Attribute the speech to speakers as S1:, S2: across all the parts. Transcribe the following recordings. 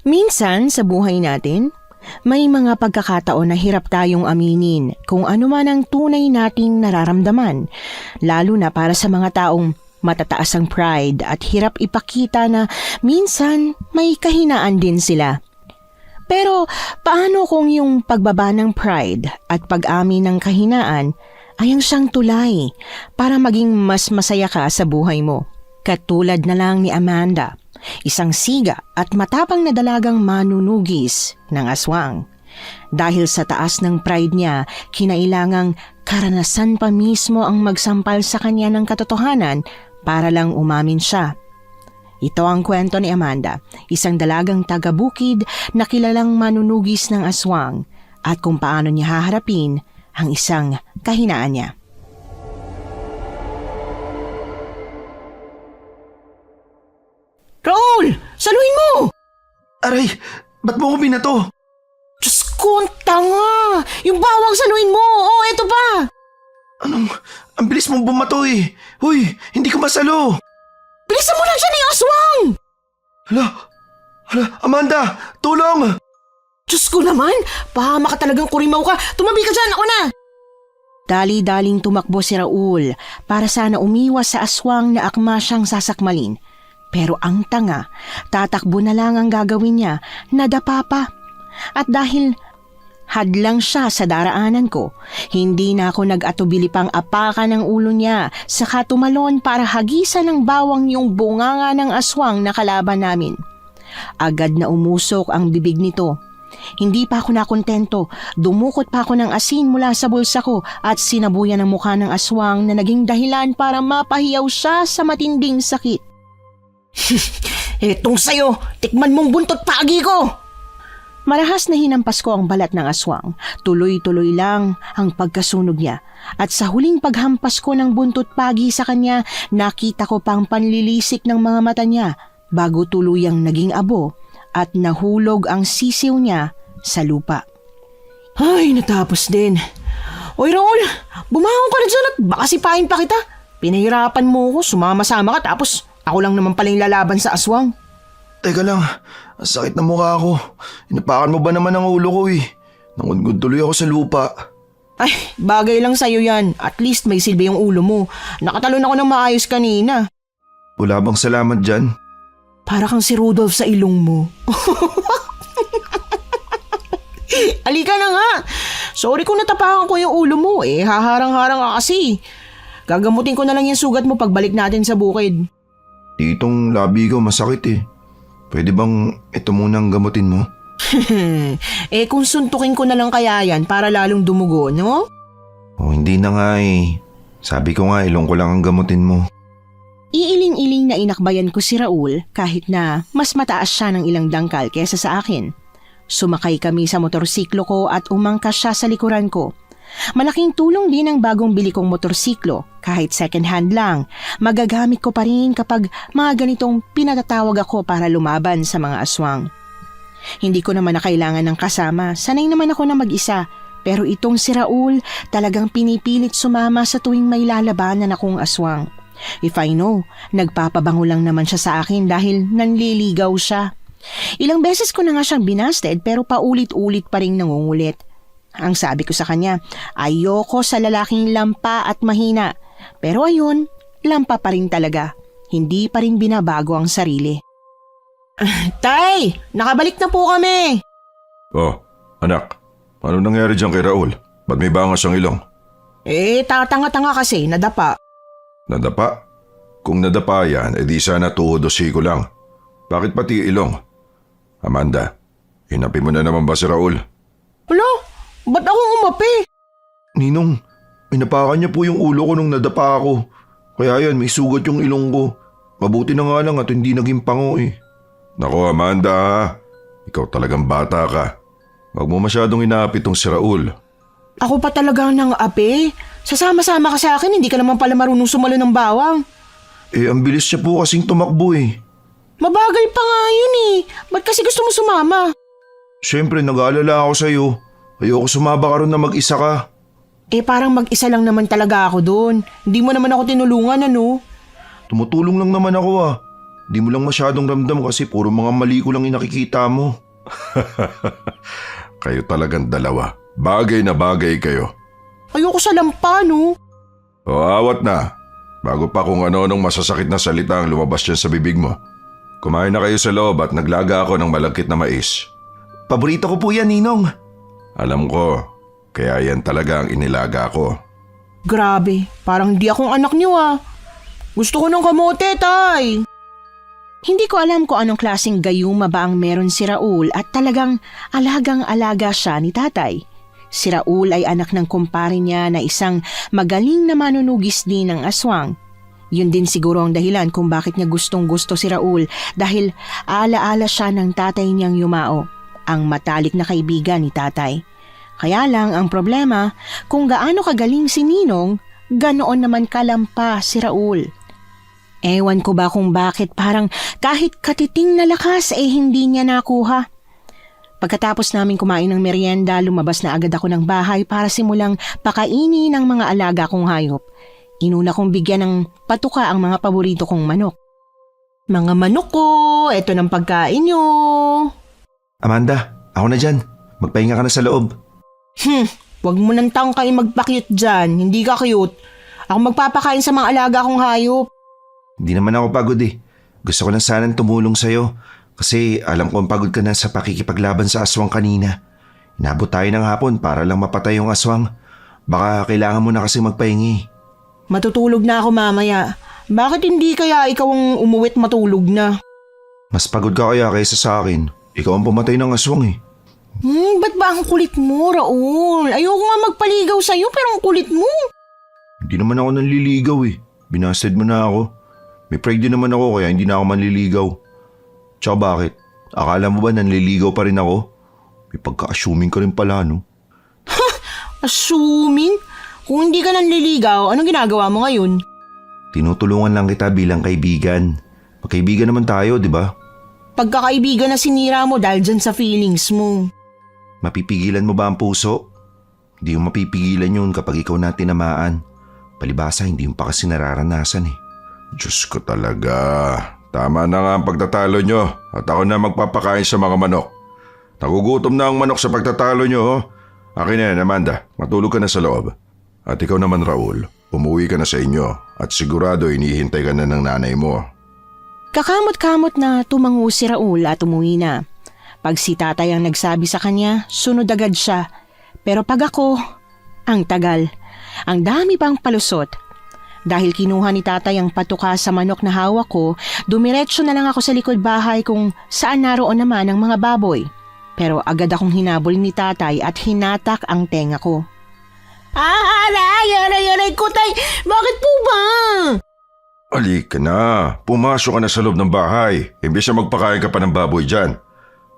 S1: Minsan sa buhay natin, may mga pagkakataon na hirap tayong aminin kung ano man ang tunay nating nararamdaman, lalo na para sa mga taong matataas ang pride at hirap ipakita na minsan may kahinaan din sila. Pero paano kung yung pagbaba ng pride at pag-amin ng kahinaan ay ang siyang tulay para maging mas masaya ka sa buhay mo? Katulad na lang ni Amanda, isang siga at matapang na dalagang manunugis ng aswang. Dahil sa taas ng pride niya, kinailangang karanasan pa mismo ang magsampal sa kanya ng katotohanan para lang umamin siya. Ito ang kwento ni Amanda, isang dalagang taga-bukid na kilalang manunugis ng aswang at kung paano niya haharapin ang isang kahinaan niya. Raul! Saluhin mo!
S2: Aray, ba't mo ko binato?
S1: Diyos ko, ang tanga! Yung bawang saluhin mo! Oh, eto pa!
S2: Ang bilis mong bumato eh. Huy, hindi ko masalo.
S1: Bilisan mo lang siya ng aswang!
S2: Hala, Amanda, tulong!
S1: Diyos ko naman! Pahama ka talagang kurimaw ka! Tumabi ka dyan! Ako na! Dali-daling tumakbo si Raul para sana umiwas sa aswang na akma siyang sasakmalin. Pero ang tanga, tatakbo na lang ang gagawin niya, nadapa pa. At dahil hadlang siya sa daraanan ko, hindi na ako nag-atubili pang apakan ng ulo niya, saka tumalon para hagisan ng bawang yung bunganga ng aswang na kalaban namin. Agad na umusok ang bibig nito. Hindi pa ako nakontento, dumukot pa ako ng asin mula sa bulsa ko at sinabuyan ang mukha ng aswang na naging dahilan para mapahiyaw siya sa matinding sakit. Etong sayo, tikman mong buntot pagi ko! Marahas na hinampas ko ang balat ng aswang. Tuloy-tuloy lang ang pagkasunog niya. At sa huling paghampas ko ng buntot pagi sa kanya, nakita ko pang panlilisik ng mga mata niya bago tuluyang naging abo at nahulog ang sisiw niya sa lupa. Ay, natapos din. Oy Raul, bumangon ka na dyan at baka sipain pa kita. Pinahirapan mo ko, sumama-sama ka tapos ako lang naman palang lalaban sa aswang.
S2: Teka lang, sakit na mukha ako. Inapakan mo ba naman ang ulo ko eh? Nangudgod tuloy ako sa lupa.
S1: Ay, bagay lang sa'yo yan. At least may silbi yung ulo mo. Nakatalon ako ng maayos kanina.
S2: Wala bang salamat dyan?
S1: Para kang si Rudolph sa ilong mo. Alika na nga. Sorry kung natapakan ko yung ulo mo eh. Haharang-harang ka kasi. Gagamutin ko na lang yung sugat mo pagbalik natin sa bukid.
S2: Ditong labi ko masakit eh. Pwede bang ito muna ang gamutin mo?
S1: Eh kung suntukin ko na lang kaya yan para lalong dumugo, no?
S2: Oh, hindi na nga eh. Sabi ko nga ilong ko lang ang gamutin mo.
S1: Iiling-iling na inakbayan ko si Raul kahit na mas mataas siya ng ilang dangkal kesa sa akin. Sumakay kami sa motorsiklo ko at umangkas siya sa likuran ko. Malaking tulong din ang bagong bili kong motorsiklo, kahit second hand lang. Magagamit ko pa rin kapag mga ganitong pinatatawag ako para lumaban sa mga aswang. Hindi ko naman na kailangan ng kasama, sanay naman ako na mag-isa. Pero itong si Raul talagang pinipilit sumama sa tuwing may lalabanan akong aswang. If I know, nagpapabango lang naman siya sa akin dahil nanliligaw siya. Ilang beses ko na nga siyang binasted pero paulit-ulit pa rin nangungulit. Ang sabi ko sa kanya, ayoko sa lalaking lampa at mahina. Pero ayun, lampa pa rin talaga. Hindi pa rin binabago ang sarili. Tay, nakabalik na po kami.
S3: Oh, anak, ano nangyari dyan kay Raul? Ba't may bangas ang ilong?
S1: Eh, tatanga-tanga kasi, nadapa.
S3: Nadapa? Kung nadapa yan, edi sana tuhod o siko lang. Bakit pati ilong? Amanda, hinapin mo na naman ba si Raul?
S1: Wala, ba't ako umapi?
S2: Ninong, inapakan niya po yung ulo ko nung nadapa ako. Kaya yan, may sugat yung ilong ko. Mabuti na nga lang at hindi naging pango eh.
S3: Nako Amanda ha, ikaw talagang bata ka. Huwag mo masyadong inaapit tong si Raul.
S1: Ako pa talaga nang api. Sasama-sama ka sa akin, hindi ka naman pala marunong sumalo ng bawang.
S2: Eh, ang bilis siya po kasing tumakbo eh.
S1: Mabagal pa nga yun eh. Ba't kasi gusto mo sumama?
S2: Siyempre, nag-aalala ako sa'yo. Ayoko sumaba ka ron na mag-isa ka.
S1: Eh parang mag-isa lang naman talaga ako doon. Hindi mo naman ako tinulungan ano?
S2: Tumutulong lang naman ako ah. Di mo lang masyadong ramdam kasi puro mga mali ko lang inakikita mo.
S3: Kayo talagang dalawa. Bagay na bagay kayo.
S1: Ayoko sa lampa, no?
S3: O awat na. Bago pa kung ano-anong masasakit na salita ang lumabas dyan sa bibig mo. Kumain na kayo sa loob at naglaga ako ng malagkit na mais.
S2: Paborito ko po yan, Ninong.
S3: Alam ko, kaya yan talaga ang inilaga ko.
S1: Grabe, parang di akong anak niyo ah. Gusto ko ng kamote, tay. Hindi ko alam kung anong klaseng gayuma ba ang meron si Raul at talagang alagang-alaga siya ni tatay. Si Raul ay anak ng kumpare niya na isang magaling na manunugis din ng aswang. Yun din siguro ang dahilan kung bakit niya gustong-gusto si Raul dahil alaala siya ng tatay niyang Yumao, ang matalik na kaibigan ni tatay. Kaya lang ang problema, kung gaano kagaling si Ninong, ganoon naman kalampa si Raul. Ewan ko ba kung bakit parang kahit katiting na lakas hindi niya nakuha. Pagkatapos namin kumain ng merienda, lumabas na agad ako ng bahay para simulang pakainin ng mga alaga kong hayop. Inuna kong bigyan ng patuka ang mga paborito kong manok. Mga manok ko, eto ng pagkain nyo.
S2: Amanda, ako na dyan. Magpahinga ka na sa loob.
S1: Wag mo nang tangkay magpa-cute dyan, hindi ka cute. Ako magpapakain sa mga alaga kong hayop.
S2: Hindi naman ako pagod eh. Gusto ko lang sanang tumulong sa'yo. Kasi alam kong pagod ka na sa pakikipaglaban sa aswang kanina. Inabot tayo ng hapon para lang mapatay yung aswang. Baka kailangan mo na kasi magpahingi.
S1: Matutulog na ako mamaya. Bakit hindi kaya ikaw ang umuwit matulog na?
S2: Mas pagod ka kaya kaysa sa akin. Ikaw ang pumatay ng aswang eh.
S1: Ba't ba ang kulit mo, Raul? Ayoko nga magpaligaw sa'yo pero ang kulit mo.
S2: Hindi naman ako nanliligaw eh. Binasted mo na ako. May pride din naman ako kaya hindi na ako manliligaw. Tsaka bakit? Akala mo ba nanliligaw pa rin ako? May pagka-assuming ka rin pala, no?
S1: Assuming? Kung hindi ka nanliligaw, anong ginagawa mo ngayon?
S2: Tinutulungan lang kita bilang kaibigan. Magkaibigan naman tayo, di ba?
S1: Pagkakaibigan na sinira mo dahil dyan sa feelings mo.
S2: Mapipigilan mo ba ang puso? Hindi mo mapipigilan yun kapag ikaw na tinamaan. Palibasa, hindi mo pa kasi nararanasan eh.
S3: Diyos ko talaga. Tama na nga ang pagtatalo nyo at ako na magpapakain sa mga manok. Nagugutom na ang manok sa pagtatalo nyo. Oh. Akin na yan, Amanda. Matulog ka na sa loob. At ikaw naman, Raul. Umuwi ka na sa inyo at sigurado inihintay ka na ng nanay mo.
S1: Kakamot-kamot na tumango si Raul at umuwi na. Pag si tatay ang nagsabi sa kanya, sunod agad siya. Pero pag ako, ang tagal. Ang dami pang palusot. Dahil kinuha ni tatay ang patuka sa manok na hawak ko, dumiretso na lang ako sa likod bahay kung saan naroon naman ang mga baboy. Pero agad akong hinabol ni tatay at hinatak ang tenga ko. Aray ko, tay! Bakit po ba?
S3: Alik ka na. Pumasok ka na sa loob ng bahay. Imbes na magpakain ka pa ng baboy dyan.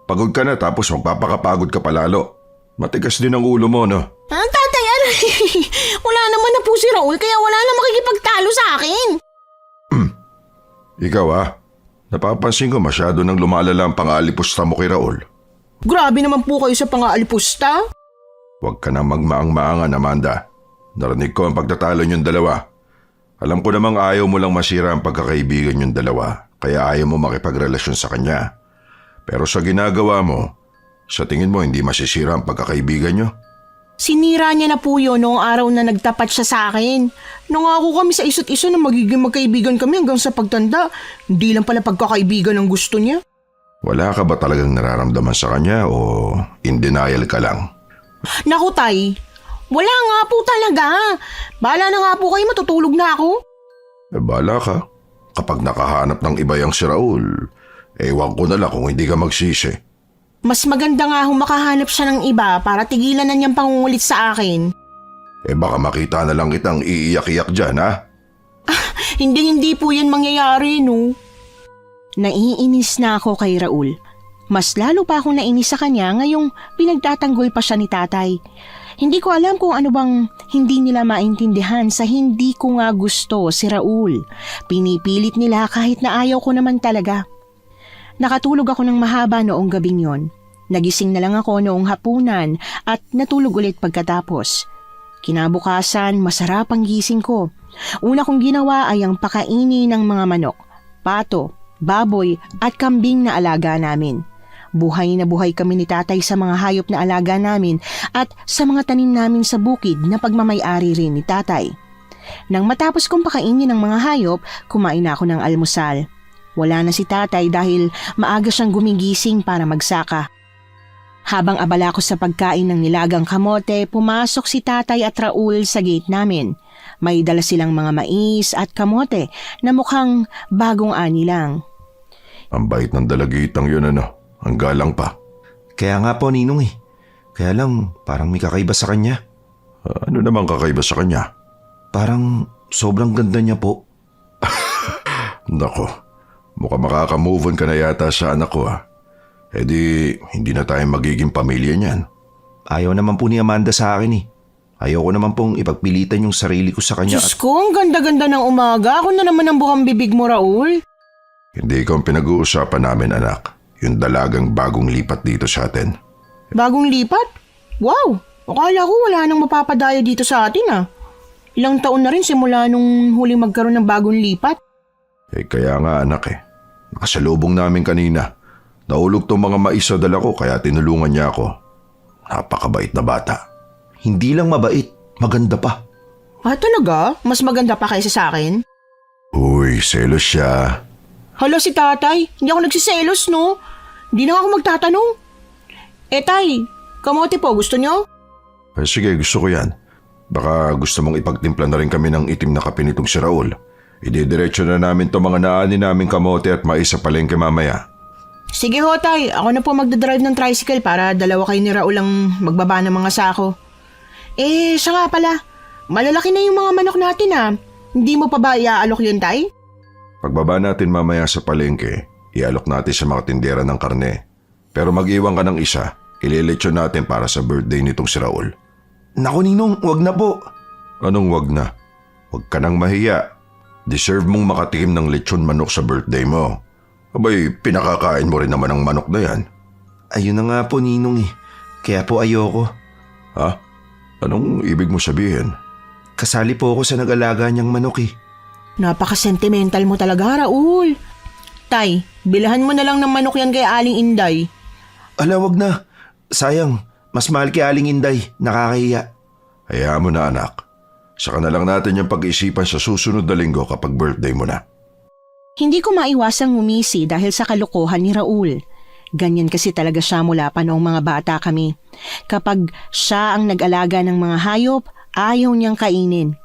S3: Pagod ka na tapos magpapakapagod ka pa lalo. Matigas din ang ulo mo, no?
S1: Tatay, aray! Wala naman na po si Raul kaya wala na makikipagtalo sa akin.
S3: Ikaw napapansin ko masyado nang lumalala ang pang-aalipusta mo kay Raul.
S1: Grabe naman po kayo sa pang-aalipusta.
S3: Huwag ka nang magmaang-maangan, Amanda. Narinig ko ang pagtatalo niyong dalawa. Alam ko namang ayaw mo lang masira ang pagkakaibigan niyong dalawa, kaya ayaw mo makipagrelasyon sa kanya. Pero sa ginagawa mo, sa tingin mo hindi masisira ang pagkakaibigan niyo?
S1: Sinira niya na po yun noong araw na nagtapat siya sa akin. Nangako kami sa isa't isa na magiging magkaibigan kami hanggang sa pagtanda. Hindi lang pala pagkakaibigan ang gusto niya.
S3: Wala ka ba talagang nararamdaman sa kanya o in denial ka lang?
S1: Naku, tay. Wala nga po talaga. Bahala na nga po kayo, matutulog na ako.
S3: Bahala ka. Kapag nakahanap ng iba yang si Raul, ewan ko na lang kung hindi ka magsisi.
S1: Mas maganda nga makahanap siya ng iba para tigilan na niyang pangungulit sa akin.
S3: Baka makita na lang kitang iiyak-iyak dyan, ha?
S1: Hindi po yan mangyayari, no? Naiinis na ako kay Raul. Mas lalo pa akong nainis sa kanya ngayong pinagtatanggol pa siya ni tatay. Hindi ko alam kung ano bang hindi nila maintindihan sa hindi ko nga gusto si Raul. Pinipilit nila kahit na ayaw ko naman talaga. Nakatulog ako ng mahaba noong gabing yon. Nagising na lang ako noong hapunan at natulog ulit pagkatapos. Kinabukasan, masarap ang gising ko. Una kong ginawa ay ang pakainin ng mga manok, pato, baboy at kambing na alaga namin. Buhay na buhay kami ni tatay sa mga hayop na alaga namin at sa mga tanim namin sa bukid na pagmamay-ari rin ni tatay. Nang matapos kong pakainin ng mga hayop, kumain ako ng almusal. Wala na si tatay dahil maaga siyang gumigising para magsaka. Habang abala ko sa pagkain ng nilagang kamote, pumasok si tatay at Raul sa gate namin. May dala silang mga mais at kamote na mukhang bagong ani lang.
S3: Ang bait ng dalagitang yun ano. Ang galang pa.
S2: Kaya nga po, Ninong eh. Kaya lang, parang may kakaiba sa kanya.
S3: Ano naman kakaiba sa kanya?
S2: Parang sobrang ganda niya po.
S3: Nako, mukhang makaka-move on ka na yata sa anak ko ha. Eh di, hindi na tayo magiging pamilya niyan.
S2: Ayaw naman po ni Amanda sa akin eh. Ayoko naman pong ipagpilitan yung sarili ko sa kanya.
S1: Diyos ko, ang ganda-ganda ng umaga. Ako na naman ang buhang bibig mo, Raul.
S3: Hindi ikaw ang pinag-uusapan namin anak. Yung dalagang bagong lipat dito sa atin.
S1: Bagong lipat? Wow! Akala ko wala nang mapapadayo dito sa atin ah. Ilang taon na rin simula nung huling magkaroon ng bagong lipat.
S3: Eh kaya nga anak eh. Nakasalubong namin kanina. Nahulog tong mga mais sa dala ko kaya tinulungan niya ako. Napakabait na bata.
S2: Hindi lang mabait, maganda pa.
S1: Ah, talaga? Mas maganda pa kaysa sa akin?
S3: Uy, selos siya.
S1: Hala si tatay, hindi ako nagsiselos no. Hindi na ako magtatanong. Eh tay, kamote po gusto nyo?
S3: Eh, sige, gusto ko yan. Baka gusto mong ipagtimpla na rin kami ng itim na kape nitong si Raul. Ididiretso na namin to mga naani naming kamote at mais sa palengke mamaya.
S1: Sige ho tay, ako na po magdadrive ng tricycle para dalawa kayo ni Raul ang magbaba ng mga sako. Eh, siya nga pala, malalaki na yung mga manok natin ah. Hindi mo pa ba iaalok yun tay?
S3: Pagbaba natin mamaya sa palengke, ialok natin sa mga tindera ng karne. Pero mag-iwan ka ng isa, ililetsyon natin para sa birthday nitong si Raul.
S2: Naku Ninong, wag na po.
S3: Anong wag na? Wag ka nang mahiya. Deserve mong makatikim ng lechon manok sa birthday mo. Abay, pinakakain mo rin naman ang manok na yan.
S2: Ayun na nga po Ninong eh. Kaya po ayoko.
S3: Ha? Anong ibig mo sabihin?
S2: Kasali po ako sa nag-alaga niyang manok eh.
S1: Napaka-sentimental mo talaga, Raul. Tay, bilahan mo na lang ng manok yan kay Aling Inday.
S2: Ala, wag na. Sayang, mas mahal kay Aling Inday. Nakakahiya.
S3: Hayaan mo na anak. Saka na lang natin yung pag-isipan sa susunod na linggo kapag birthday mo na.
S1: Hindi ko maiwasang ngumisi dahil sa kalokohan ni Raul. Ganyan kasi talaga siya mula pa noong mga bata kami. Kapag siya ang nag-alaga ng mga hayop, ayaw niyang kainin.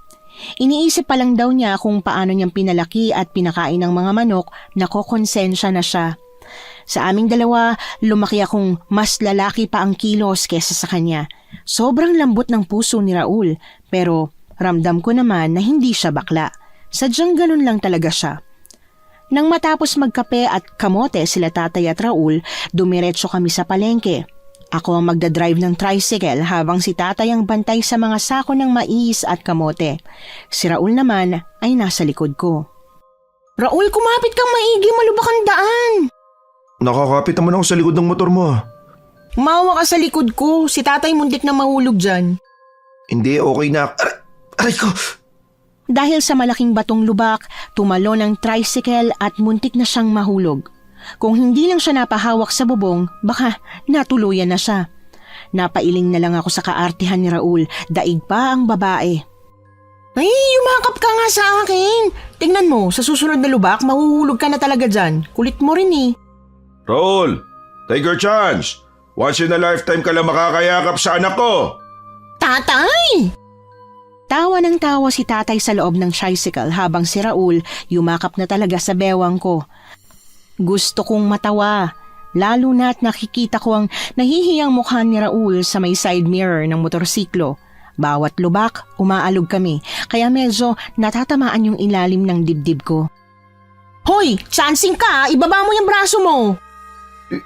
S1: Iniisip pa lang daw niya kung paano niyang pinalaki at pinakain ng mga manok na kokonsensya na siya. Sa aming dalawa, lumaki akong mas lalaki pa ang kilos kesa sa kanya. Sobrang lambot ng puso ni Raul, pero ramdam ko naman na hindi siya bakla. Sadyang ganun lang talaga siya. Nang matapos magkape at kamote sila tatay at Raul, dumiretso kami sa palengke. Ako ang magdadrive ng tricycle habang si tatay ang bantay sa mga sako ng mais at kamote. Si Raul naman ay nasa likod ko. Raul, kumapit kang maigi, malubak ang daan.
S2: Nakakapit naman ako sa likod ng motor mo ah.
S1: Umawa ka sa likod ko, si tatay muntik na mahulog dyan.
S2: Hindi, okay na. Aray ko!
S1: Dahil sa malaking batong lubak, tumalon ang tricycle at muntik na siyang mahulog. Kung hindi lang siya napahawak sa bubong, baka natuluyan na siya. Napailing na lang ako sa kaartihan ni Raul, daig pa ang babae. Ay, yumakap ka nga sa akin. Tingnan mo, sa susunod na lubak, mahuhulog ka na talaga dyan. Kulit mo rin eh.
S3: Raul, take your chance. Once in a lifetime ka lang makakayakap sa anak ko.
S1: Tatay! Tawa ng tawa si tatay sa loob ng tricycle habang si Raul yumakap na talaga sa bewang ko. Gusto kong matawa, lalo na't nakikita ko ang nahihiyang mukha ni Raul sa may side mirror ng motorsiklo. Bawat lubak, umaalog kami, kaya medyo natatamaan yung ilalim ng dibdib ko. Hoy! Chancing ka! Ibaba mo yung braso mo!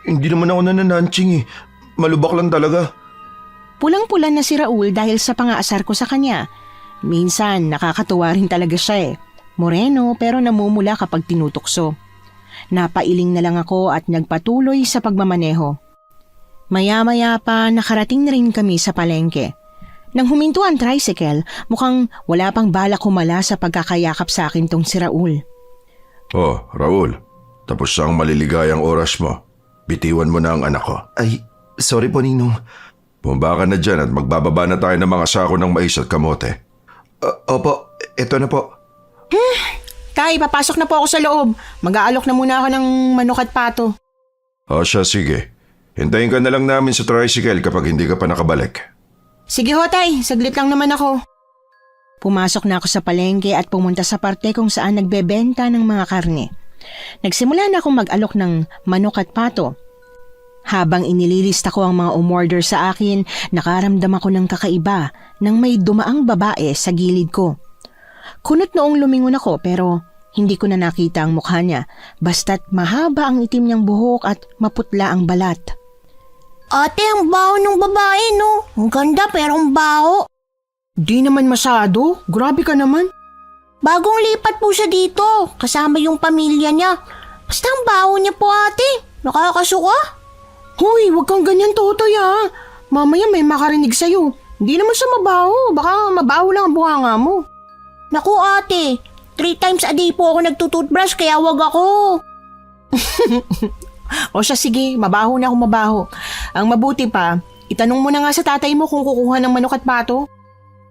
S2: Hindi naman ako nanananching eh. Malubak lang talaga.
S1: Pulang-pula na si Raul dahil sa pangaasar ko sa kanya. Minsan, nakakatuwa rin talaga siya eh. Moreno pero namumula kapag tinutukso. Napailing na lang ako at nagpatuloy sa pagmamaneho. Maya-maya pa nakarating na rin kami sa palengke. Nang huminto ang tricycle, mukhang wala pang balak humala sa pagkakayakap sa akin tong si Raul.
S3: Oh, Raul. Tapos ang maliligayang oras mo. Bitiwan mo na ang anak ko.
S2: Ay, sorry po Ninong.
S3: Bumaba ka na dyan at magbababa na tayo ng mga sako ng mais at kamote.
S2: Opo, eto na po.
S1: Tay, papasok na po ako sa loob. Mag-aalok na muna ako ng manok at pato.
S3: O siya, sige. Hintayin ka na lang namin sa tricycle kapag hindi ka pa nakabalik.
S1: Sige ho, tay. Saglit lang naman ako. Pumasok na ako sa palengke at pumunta sa parte kung saan nagbebenta ng mga karne. Nagsimula na akong mag-alok ng manok at pato. Habang inililista ko ang mga umorder sa akin, nakaramdam ako ng kakaiba nang may dumaang babae sa gilid ko. Kunot noong lumingon ako pero hindi ko na nakita ang mukha niya, basta't mahaba ang itim niyang buhok at maputla ang balat.
S4: Ate, ang baho ng babae, no? Ang ganda pero ang baho.
S1: Di naman masyado, grabe ka naman.
S4: Bagong lipat po siya dito, kasama yung pamilya niya. Basta ang baho niya po, ate. Nakakasuka.
S1: Hoy, wag kang ganyan, Totoy ha. Mamaya may makarinig sa'yo. Hindi naman siya mabaho, baka mabaho lang ang bunganga mo.
S4: Naku, ate. 3 times a day po ako nagtutoothbrush kaya wag ako.
S1: O siya, sige, mabaho na akong mabaho. Ang mabuti pa, itanong mo na nga sa tatay mo kung kukuha ng manok at pato.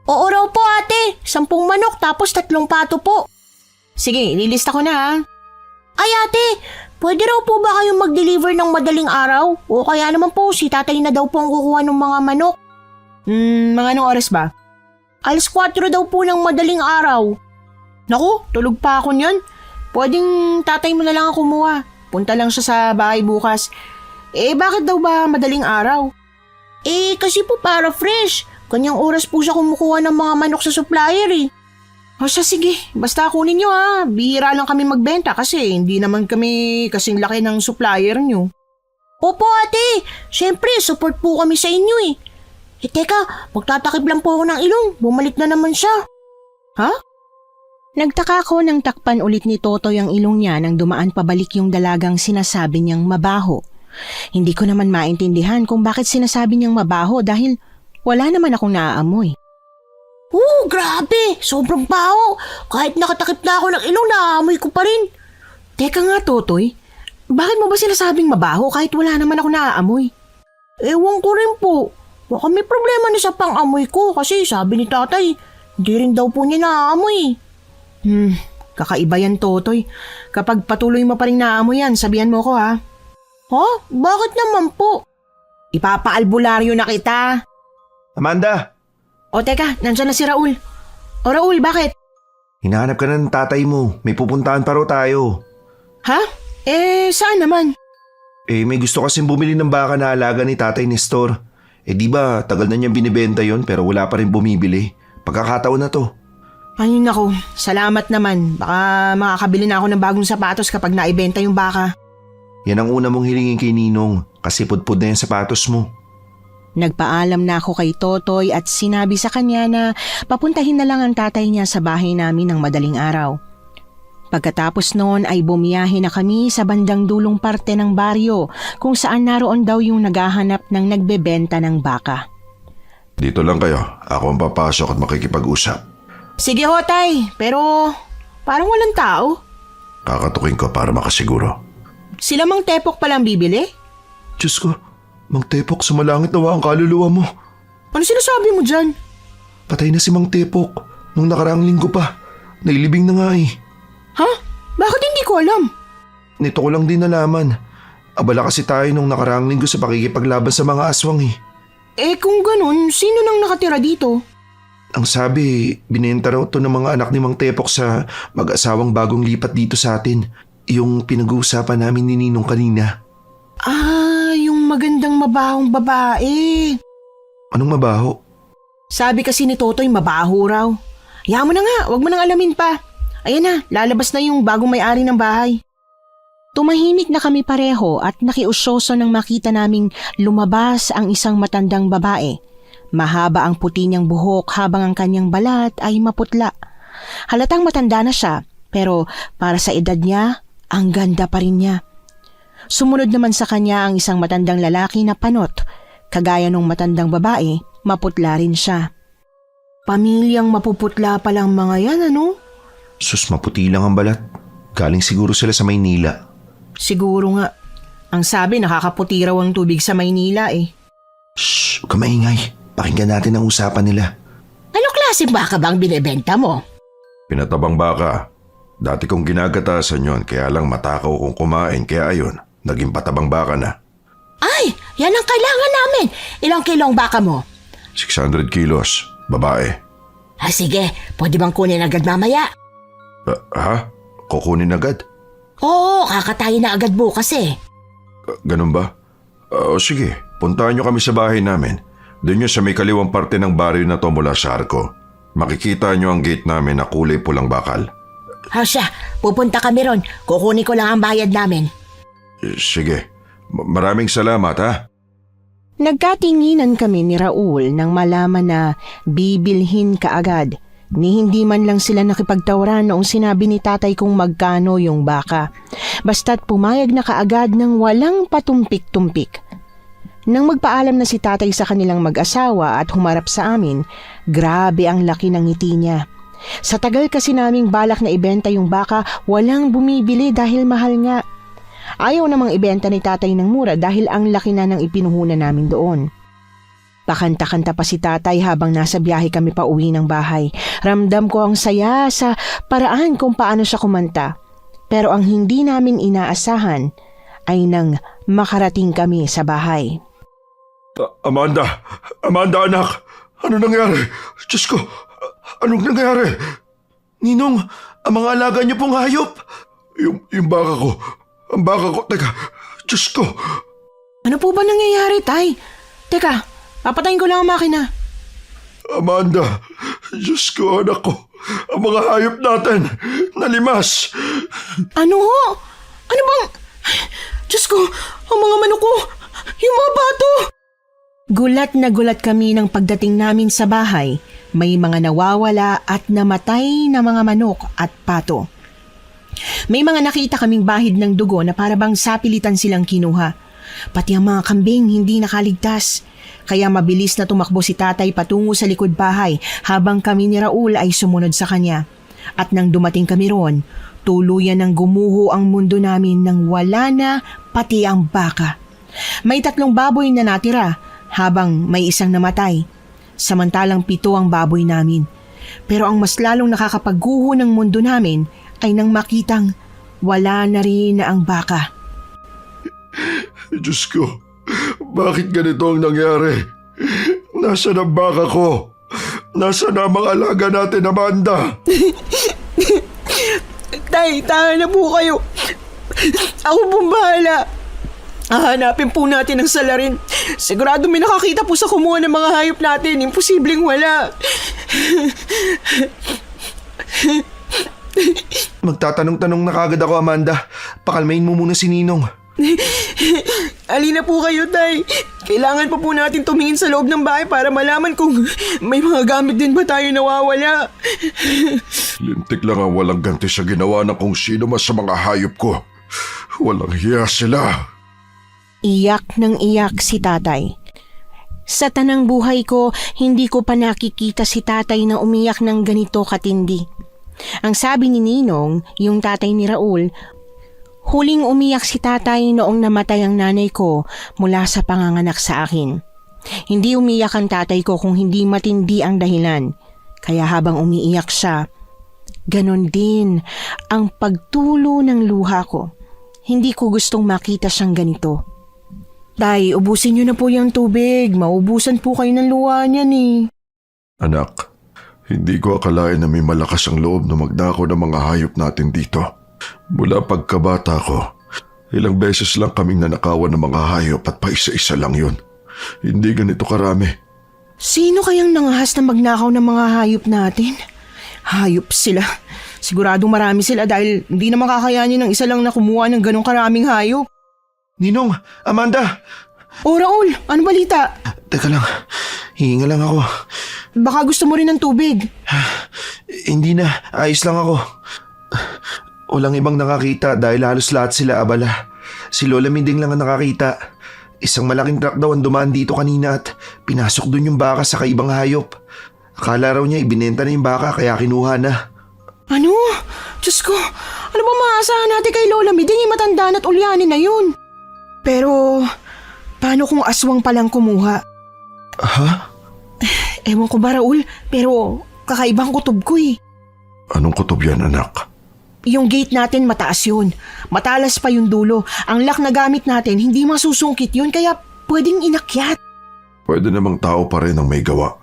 S4: Oo raw po, ate. 10 manok tapos 3 pato po.
S1: Sige, ililista ko na ha.
S4: Ay, ate. Pwede raw po ba kayong mag-deliver ng madaling araw? O kaya naman po si tatay na daw po ang kukuha ng mga manok.
S1: Mga anong oras ba?
S4: 4:00 daw po ng madaling araw.
S1: Naku, tulog pa ako niyan. Pwedeng tatay mo na lang ang kumuha. Punta lang siya sa bahay bukas. Bakit daw ba madaling araw?
S4: Kasi po para fresh. Kanyang oras po siya kumukuha ng mga manok sa supplier eh.
S1: O siya, sige. Basta kunin nyo ha. Bihira lang kami magbenta kasi hindi naman kami kasing laki ng supplier nyo.
S4: Opo ate, syempre support po kami sa inyo eh. Teka, magtatakip lang po ako ng ilong. Bumalik na naman siya.
S1: Ha? Nagtaka ko nang takpan ulit ni Totoy ang ilong niya nang dumaan pabalik yung dalagang sinasabi niyang mabaho. Hindi ko naman maintindihan kung bakit sinasabi niyang mabaho dahil wala naman akong naaamoy.
S4: Grabe! Sobrang baho! Kahit nakatakip na ako ng ilong, naaamoy ko pa rin.
S1: Teka nga, Totoy. Bakit mo ba sinasabing mabaho kahit wala naman ako naaamoy?
S4: Ewan ko rin po. Baka may problema na sa pang-amoy ko kasi sabi ni tatay, hindi rin daw po niya naaamoy.
S1: Kakaiba yan, Totoy. Kapag patuloy mo pa rin naaamoy yan, sabihan mo ko ha.
S4: Ha? Bakit naman po?
S1: Ipapaalbularyo na kita.
S2: Amanda,
S1: O teka, nandyan na si Raul. O Raul, bakit?
S2: hinahanap ka na ng tatay mo. May pupuntahan pa raw tayo.
S1: Ha? Saan naman?
S2: May gusto kasing bumili ng baka na alaga ni Tatay Nestor. Di ba, tagal na niyang binibenta yon pero wala pa rin bumibili. Pagkakataon na to.
S1: Ay nako, salamat naman. Baka makakabili na ako ng bagong sapatos kapag naibenta yung baka.
S2: Yan ang una mong hilingin kay Ninong kasi pudpud na yung sapatos mo.
S1: Nagpaalam na ako kay Totoy at sinabi sa kanya na papuntahin na lang ang tatay niya sa bahay namin ng madaling araw. Pagkatapos noon ay bumiyahe na kami sa bandang dulong parte ng baryo kung saan naroon daw yung naghahanap ng nagbebenta ng baka.
S3: Dito lang kayo. Ako ang papasok at makikipag-usap.
S1: Sige ho, tay, pero parang walang tao.
S3: Kakatukin ko para makasiguro.
S1: Sila Mang Tepok palang bibili?
S2: Diyos ko, Mang Tepok, sumalangit nawa ang kaluluwa mo.
S1: Ano sinasabi mo dyan?
S2: Patay na si Mang Tepok nung nakaraang linggo pa. Nailibing na nga eh.
S1: Ha? Bakit hindi ko alam?
S2: Nito ko lang din nalaman. Abala kasi tayo nung nakaraang linggo sa pakikipaglaban sa mga aswang eh.
S1: Kung ganun, sino nang nakatira dito?
S2: Ang sabi, binenta raw to ng mga anak ni Mang Tepok sa mag-asawang bagong lipat dito sa atin. Yung pinag-uusapan namin ni Ninong kanina.
S1: Yung magandang mabahong babae.
S2: Anong mabaho?
S1: Sabi kasi ni Totoy mabaho raw. Hayaan mo na nga, wag mo nang alamin pa. Ayan na, lalabas na yung bagong may-ari ng bahay. Tumahimik na kami pareho at nakiusyoso nang makita naming lumabas ang isang matandang babae. Mahaba ang puti niyang buhok habang ang kanyang balat ay maputla. Halatang matanda na siya, pero para sa edad niya, ang ganda pa rin niya. Sumunod naman sa kanya ang isang matandang lalaki na panot. Kagaya nung matandang babae, maputla rin siya. Pamilyang mapuputla palang mga yan, ano?
S2: Sus, maputi lang ang balat. Galing siguro sila sa Maynila.
S1: Siguro nga. Ang sabi, nakakaputi raw ang tubig sa Maynila eh.
S2: Shh, huwag ka maingay. Pakinggan natin ang usapan nila.
S4: Ano klase baka bang binibenta mo?
S3: Pinatabang baka. Dati kong ginagatasan yon kaya lang matakaw kong kumain kaya ayun, naging patabang baka na.
S4: Ay, yan ang kailangan namin. Ilang kilo ang baka mo?
S3: 600 kilos, babae.
S4: Sige, pwede bang kunin agad mamaya?
S3: Ha? Kukunin agad?
S4: Oo, kakatayin na agad bukas eh.
S3: Ganun ba? Sige, puntahan nyo kami sa bahay namin. Doon nyo sa may kaliwang parte ng baryo na to mula sa arko. Makikita nyo ang gate namin na kulay pulang bakal.
S4: Siya, pupunta kami ron. Kukunin ko lang ang bayad namin.
S3: Sige, maraming salamat ha.
S1: Nagkatinginan kami ni Raul nang malaman na bibilhin kaagad. Ni hindi man lang sila nakipagtawaran noong sinabi ni tatay kung magkano yung baka. Basta't pumayag na kaagad ng walang patumpik-tumpik. Nang magpaalam na si tatay sa kanilang mag-asawa at humarap sa amin, grabe ang laki ng ngiti niya. Sa tagal kasi naming balak na ibenta yung baka, walang bumibili dahil mahal nga. Ayaw namang ibenta ni tatay ng mura dahil ang laki na ng ipinuhunan namin doon. Pakanta-kanta pa si tatay habang nasa biyahe kami pa uwi ng bahay. Ramdam ko ang saya sa paraan kung paano siya kumanta. Pero ang hindi namin inaasahan ay nang makarating kami sa bahay.
S3: Amanda! Amanda anak! Ano nangyari? Diyos ko! Anong nangyari?
S2: Ninong, ang mga alaga niyo pong hayop.
S3: Yung baka ko. Ang baka ko. Teka, Diyos ko!
S1: Ano po ba nangyayari, tay? Teka, papatayin ko lang ang makina.
S3: Amanda! Diyos ko, anak ko! Ang mga hayop natin! Nalimas!
S1: Ano ho? Ano bang... Diyos ko, ang mga manok ko! Yung mga bato! Gulat na gulat kami nang pagdating namin sa bahay. May mga nawawala at namatay na mga manok at pato. May mga nakita kaming bahid ng dugo na para bang sapilitan silang kinuha. Pati ang mga kambing hindi nakaligtas. Kaya mabilis na tumakbo si tatay patungo sa likod bahay habang kami ni Raul ay sumunod sa kanya. At nang dumating kami roon, tuluyan ng gumuho ang mundo namin nang wala na pati ang baka. May 3 baboy na natira habang may 1 namatay. Samantalang 7 ang baboy namin. Pero ang mas lalong nakakapagguho ng mundo namin ay nang makitang wala na rin na ang baka.
S3: Diyos ko, bakit ganito ang nangyari? Nasaan ang baka ko? Nasaan ang mga alaga natin, Amanda?
S1: Tay, tahan na po kayo. Ako pong bahala. Hahanapin po natin ang salarin. Sigurado may nakakita po sa kumuha ng mga hayop natin. Imposibleng wala.
S2: Magtatanong-tanong na kagad ako, Amanda. Pakalmain mo muna si Ninong.
S1: Alina po kayo, tay. Kailangan pa po natin tumingin sa loob ng bahay para malaman kung may mga gamit din ba tayo nawawala.
S3: Lintik lang ang walang ganti sa ginawa ng kung sino mas sa mga hayop ko. Walang hiya sila.
S1: Iyak ng iyak si tatay. Sa tanang buhay ko, hindi ko pa nakikita si tatay na umiyak ng ganito katindi. Ang sabi ni Ninong, yung tatay ni Raul, huling umiyak si tatay noong namatay ang nanay ko mula sa panganganak sa akin. Hindi umiyak ang tatay ko kung hindi matindi ang dahilan. Kaya habang umiiyak siya, ganon din ang pagtulo ng luha ko. Hindi ko gustong makita siyang ganito. Tay, ubusin niyo na po yung tubig. Maubusan po kayo ng luha niyan eh.
S3: Anak, hindi ko akalain na may malakas ang loob na magdako ng mga hayop natin dito. Mula pagkabata ko, ilang beses lang kaming nanakawan ng mga hayop at paisa-isa lang yun. Hindi ganito karami.
S1: Sino kayang nangahas na magnakaw ng mga hayop natin? Hayop sila. Siguradong marami sila dahil hindi na makakayanin ng isa lang na kumuha ng ganong karaming hayop.
S2: Ninong, Amanda!
S1: O Raul, ano balita?
S2: Teka lang, hihinga lang ako.
S1: Baka gusto mo rin ng tubig.
S2: Hindi na, ayos lang ako. Walang ibang nakakita dahil halos lahat sila abala. Si Lola Minding lang ang nakakita. Isang malaking truck daw ang dumaan dito kanina at pinasok dun yung baka sa kaibang hayop. Akala raw niya ibinenta na yung baka kaya kinuha na.
S1: Ano? Diyos ko, Alam mo, maasahan natin kay Lola Miding yung matanda na't ulyanin na yun. Pero, paano kung aswang palang kumuha?
S2: Ha?
S1: Ewan ko ba, Raul, pero kakaibang kutob ko eh.
S3: Anong kutob yan, anak?
S1: Yung gate natin mataas yun. Matalas pa yung dulo. Ang lock na gamit natin, hindi masusungkit yun, kaya pwedeng inakyat.
S3: Pwede namang tao pa rin ang may gawa.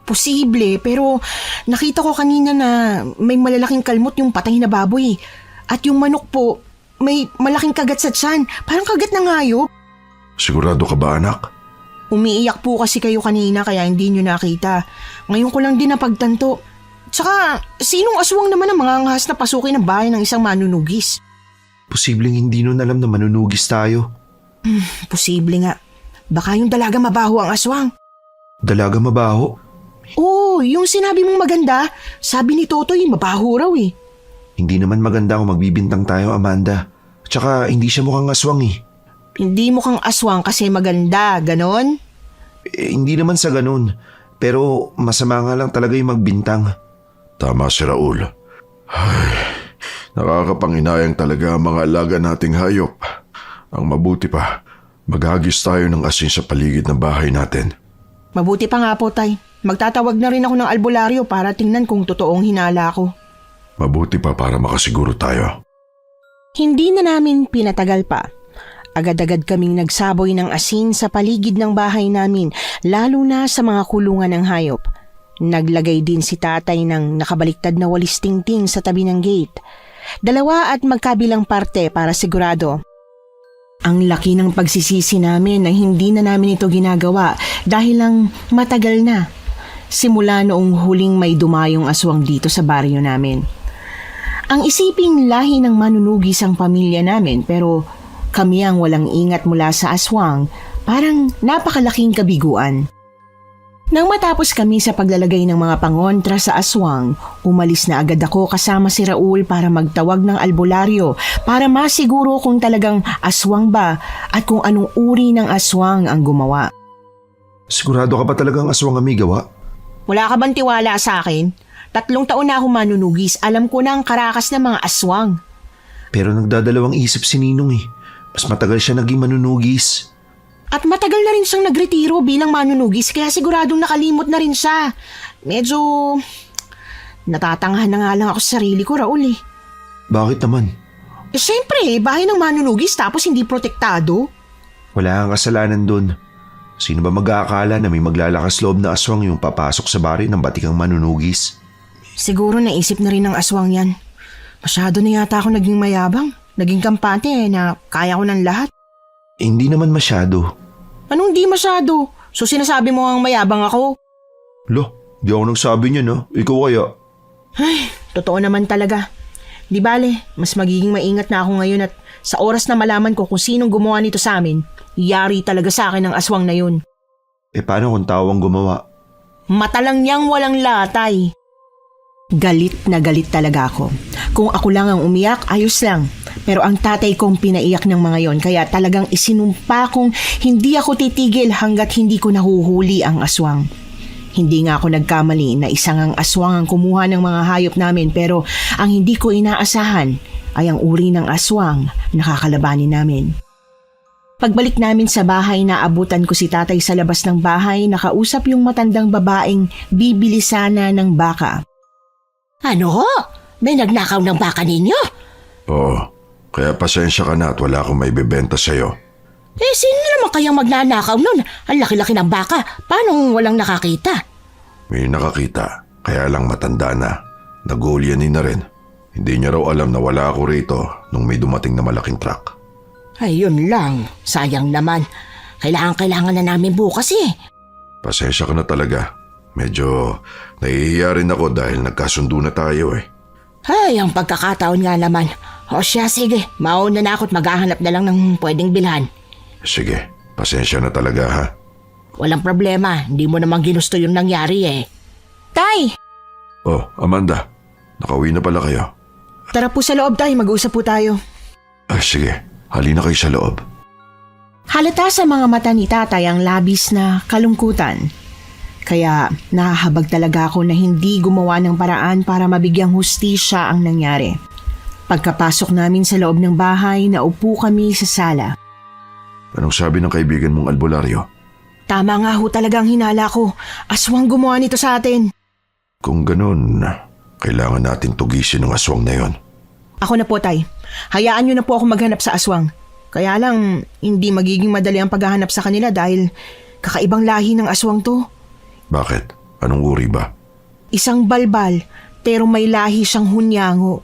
S1: Posible, pero nakita ko kanina na may malalaking kalmot yung patay na baboy. At yung manok po, may malaking kagat sa tiyan. Parang kagat ng hayop.
S3: Sigurado ka ba, anak?
S1: Umiiyak po kasi kayo kanina kaya hindi nyo nakita. Ngayon ko lang din napagtanto. Tsaka, sinong aswang naman ang mga angahas na pasukin ng bahay ng isang manunugis?
S2: Posibleng hindi nun alam na manunugis tayo.
S1: Posible nga. Baka yung dalaga mabaho ang aswang.
S2: Dalaga mabaho?
S1: Oo, yung sinabi mong maganda, sabi ni Totoy mabaho raw eh.
S2: Hindi naman maganda kung magbibintang tayo, Amanda. Tsaka hindi siya mukhang aswang eh.
S1: Hindi mo kang aswang kasi maganda, ganon?
S2: Hindi naman sa ganun. Pero masama nga lang talaga yung magbintang.
S3: Tama si Raul. Ay, nakakapanginayang talaga ang mga alaga nating hayop. Ang mabuti pa, maghagis tayo ng asin sa paligid ng bahay natin.
S1: Mabuti pa nga po, Tay. Magtatawag na rin ako ng albularyo para tingnan kung totoong hinala ko.
S3: Mabuti pa para makasiguro tayo.
S1: Hindi na namin pinatagal pa. Agad-agad kaming nagsaboy ng asin sa paligid ng bahay namin, lalo na sa mga kulungan ng hayop. Naglagay din si tatay ng nakabaliktad na walis tingting sa tabi ng gate. 2 at magkabilang parte para sigurado. Ang laki ng pagsisisi namin na hindi na namin ito ginagawa dahil lang matagal na. Simula noong huling may dumayong aswang dito sa baryo namin. Ang isiping lahi ng manunugis ang pamilya namin pero kami ang walang ingat mula sa aswang, parang napakalaking kabiguan. Nang matapos kami sa paglalagay ng mga pangontra sa aswang, umalis na agad ako kasama si Raul para magtawag ng albularyo para masiguro kung talagang aswang ba at kung anong uri ng aswang ang gumawa.
S2: Sigurado ka ba talagang aswang ang may gawa?
S1: Wala ka bang tiwala sa akin? 3 taon na ako manunugis, alam ko na ang karakas ng mga aswang.
S2: Pero nagdadalawang isip si Ninong eh. Mas matagal siya naging manunugis.
S1: At matagal na rin siyang nagretiro bilang manunugis kaya siguradong nakalimot na rin siya. Medyo natatanghan na nga lang ako sa sarili ko, Raul eh.
S2: Bakit naman?
S1: Siyempre, bahay ng manunugis tapos hindi protektado.
S2: Wala kang kasalanan dun. Sino ba mag-aakala na may maglalakas loob na aswang yung papasok sa bari ng batikang manunugis?
S1: Siguro naisip na rin ng aswang yan. Masyado na yata ako naging mayabang. Naging kampante na kaya ko ng lahat.
S2: Hindi naman masyado.
S1: Anong di masyado? So sinasabi mo ang mayabang ako?
S2: Lo, di ako nagsabi niya na. Ikaw kaya.
S1: Ay, totoo naman talaga. Di bale, mas magiging maingat na ako ngayon at sa oras na malaman ko kung sinong gumawa nito sa amin, yari talaga sa akin ang aswang na yun.
S2: Paano kung tawang gumawa?
S1: Mata lang niyang walang latay. Galit na galit talaga ako. Kung ako lang ang umiyak, ayos lang. Pero ang tatay kong pinaiyak ng mga yon kaya talagang isinumpa kong hindi ako titigil hanggat hindi ko nahuhuli ang aswang. Hindi nga ako nagkamali na isang ang aswang ang kumuha ng mga hayop namin pero ang hindi ko inaasahan ay ang uri ng aswang na kakalabanin namin. Pagbalik namin sa bahay, naabutan ko si tatay sa labas ng bahay, nakausap yung matandang babaeng bibili sana ng baka.
S4: Ano ho? May nagnakaw ng baka ninyo?
S3: Oo, kaya pasensya ka na at wala akong may bibenta sa'yo.
S4: Sino naman kayang magnanakaw nun? Ang laki-laki ng baka. Paano walang nakakita?
S3: May nakakita, kaya lang matanda na. Nag-uulyanin na rin. Hindi niya raw alam na wala ako rito nung may dumating na malaking truck.
S4: Ayun lang. Sayang naman. Kailangan na namin bukas eh.
S3: Pasensya ka na talaga. Medyo nahihiya rin ako dahil nagkasundo na tayo eh.
S4: Ay, ang pagkakataon nga naman. O siya, sige. Mauna na ako at maghahanap na lang ng pwedeng bilhan.
S3: Sige, pasensya na talaga ha.
S4: Walang problema. Hindi mo naman ginusto yung nangyari eh.
S1: Tay!
S3: Oh, Amanda, nakauwi na pala kayo.
S1: Tara po sa loob, tay. Mag-usap po tayo.
S3: Sige, halina kayo sa loob.
S1: Halata sa mga mata ni tatay ang labis na kalungkutan. Kaya nahahabag talaga ako na hindi gumawa ng paraan para mabigyang hustisya ang nangyari. Pagkapasok namin sa loob ng bahay, naupo kami sa sala.
S3: Anong sabi ng kaibigan mong albularyo?
S1: Tama nga ho talagang hinala ko. Aswang gumawa nito sa atin.
S3: Kung ganun, kailangan nating tugisin ang aswang na yon.
S1: Ako na po, Tay. Hayaan niyo na po ako maghanap sa aswang. Kaya lang, hindi magiging madali ang paghahanap sa kanila dahil kakaibang lahi ng aswang to.
S3: Bakit? Anong uri ba?
S1: Isang balbal, pero may lahi siyang hunyango.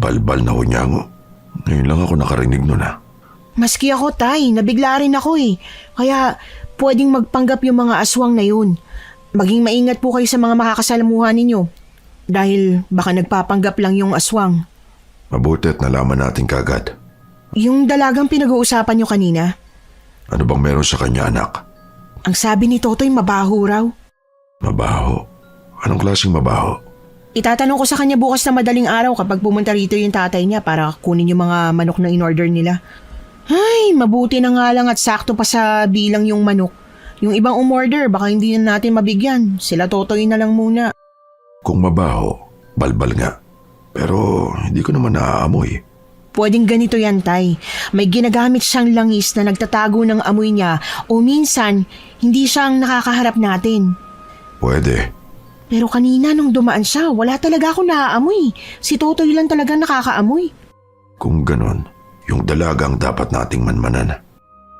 S3: Balbal na hunyango. Ngayon lang ako nakarinig nun ah.
S1: Maski ako, Tay, nabigla rin ako eh. Kaya pwedeng magpanggap yung mga aswang na yun. Maging maingat po kayo sa mga makakasalamuhan ninyo. Dahil baka nagpapanggap lang yung aswang.
S3: Mabuti at nalaman natin kagad.
S1: Yung dalagang pinag-uusapan nyo kanina,
S3: Ano bang meron sa kanya, anak?
S1: ang sabi ni Totoy mabaho raw.
S3: Mabaho. Anong klaseng mabaho?
S1: Itatanong ko sa kanya bukas na madaling araw kapag pumunta rito yung tatay niya para kunin yung mga manok na in-order nila. Ay, mabuti na nga lang at sakto pa sa bilang yung manok. Yung ibang umorder, baka hindi na natin mabigyan. Sila Totoy na lang muna.
S3: Kung mabaho, balbal nga. Pero hindi ko naman naaamoy.
S1: Pwedeng ganito yan, Tay. May ginagamit siyang langis na nagtatago ng amoy niya o minsan, hindi siyang nakakaharap natin.
S3: Pwede.
S1: Pero kanina nung dumaan siya, wala talaga ako naaamoy. Si Totoy lang talaga nakakaamoy.
S3: Kung ganon, yung dalagang dapat nating manmanan.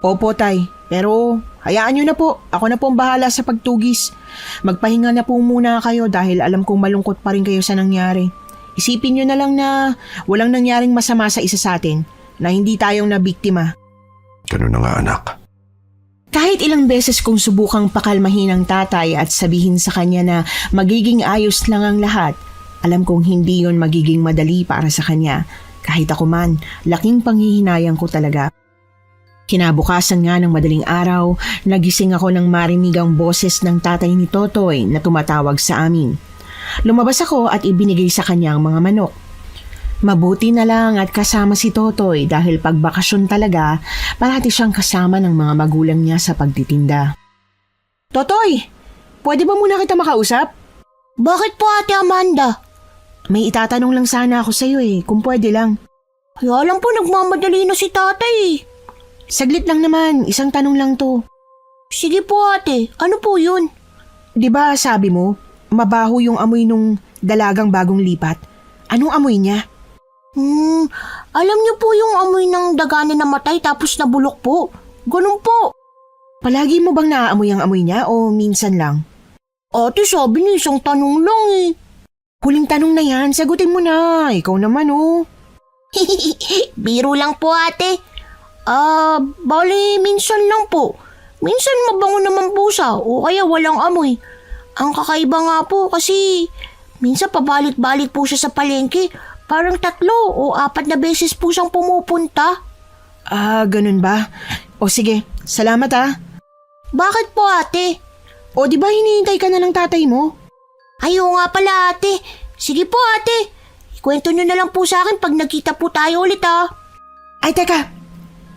S1: Opo, Tay. Pero hayaan niyo na po. Ako na po ang bahala sa pagtugis. Magpahinga na po muna kayo dahil alam kong malungkot pa rin kayo sa nangyari. Isipin niyo na lang na walang nangyaring masama sa isa sa atin, na hindi tayong nabiktima.
S3: Ganun na nga, anak.
S1: Kahit ilang beses kong subukang pakalmahin ang tatay at sabihin sa kanya na magiging ayos lang ang lahat, alam kong hindi yon magiging madali para sa kanya. Kahit ako man, laking panghihinayang ko talaga. Kinabukasan nga ng madaling araw, nagising ako nang marinig ang boses ng tatay ni Totoy na tumatawag sa amin. Lumabas ako at ibinigay sa kanya ang mga manok. Mabuti na lang at kasama si Totoy dahil pag bakasyon talaga, parati siyang kasama ng mga magulang niya sa pagtitinda. Totoy, pwede ba muna kita makausap?
S4: Bakit po, Ate Amanda?
S1: May itatanong lang sana ako sa iyo kung pwede lang.
S4: Kaya lang po nagmamadali na si tatay.
S1: Saglit lang naman, isang tanong lang to.
S4: Sige po, ate. Ano po yun?
S1: Di ba sabi mo, mabaho yung amoy nung dalagang bagong lipat? Anong amoy niya?
S4: Alam niyo po yung amoy ng daga na namatay tapos nabulok po. Ganun po.
S1: Palagi mo bang naaamoy ang amoy niya o minsan lang?
S4: Ate, sabi niya isang tanong lang eh.
S1: Huling tanong na yan, sagutin mo na. Ikaw naman
S4: Biro lang po, ate. Bali, minsan lang po. Minsan mabango naman po siya o kaya walang amoy. Ang kakaiba nga po kasi minsan pabalik-balik po siya sa palengke. Parang 3 o 4 na beses po siyang pumupunta.
S1: Ganun ba? O sige, salamat
S4: Bakit po, ate?
S1: O di ba hinihintay ka na ng tatay mo?
S4: Ayaw nga pala, ate. Sige po, ate. Ikwento nyo na lang po sa akin pag nagkita po tayo ulit,
S1: Ay teka,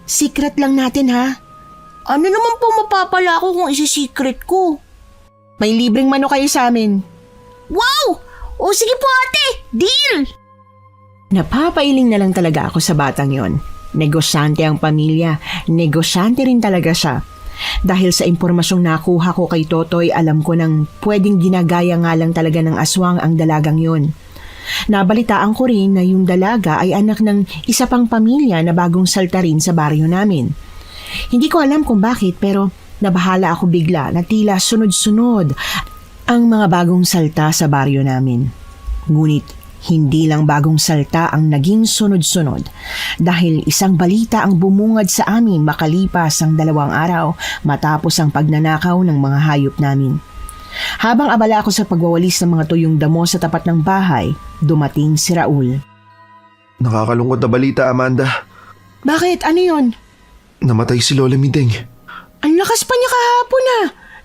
S1: secret lang natin
S4: Ano naman po mapapala ko kung isi-secret ko?
S1: May libreng manok kayo sa amin.
S4: Wow! O sige po, ate. Deal!
S1: Napapailing na lang talaga ako sa batang yon. Negosyante ang pamilya, negosyante rin talaga siya. Dahil sa impormasyong nakuha ko kay Totoy, alam ko nang pwedeng ginagaya nga lang talaga ng aswang ang dalagang yon. Nabalitaan ko rin na yung dalaga ay anak ng isa pang pamilya na bagong salta rin sa baryo namin. Hindi ko alam kung bakit pero nabahala ako bigla na tila sunod-sunod ang mga bagong salta sa baryo namin. Ngunit hindi lang bagong salta ang naging sunod-sunod dahil isang balita ang bumungad sa amin makalipas ang 2 araw matapos ang pagnanakaw ng mga hayop namin. Habang abala ako sa pagwawalis ng mga tuyong damo sa tapat ng bahay, dumating si Raul.
S2: Nakakalungkot na balita, Amanda.
S1: Bakit? Ano yon?
S2: Namatay si Lola Mideng.
S1: Ang lakas pa niya kahapon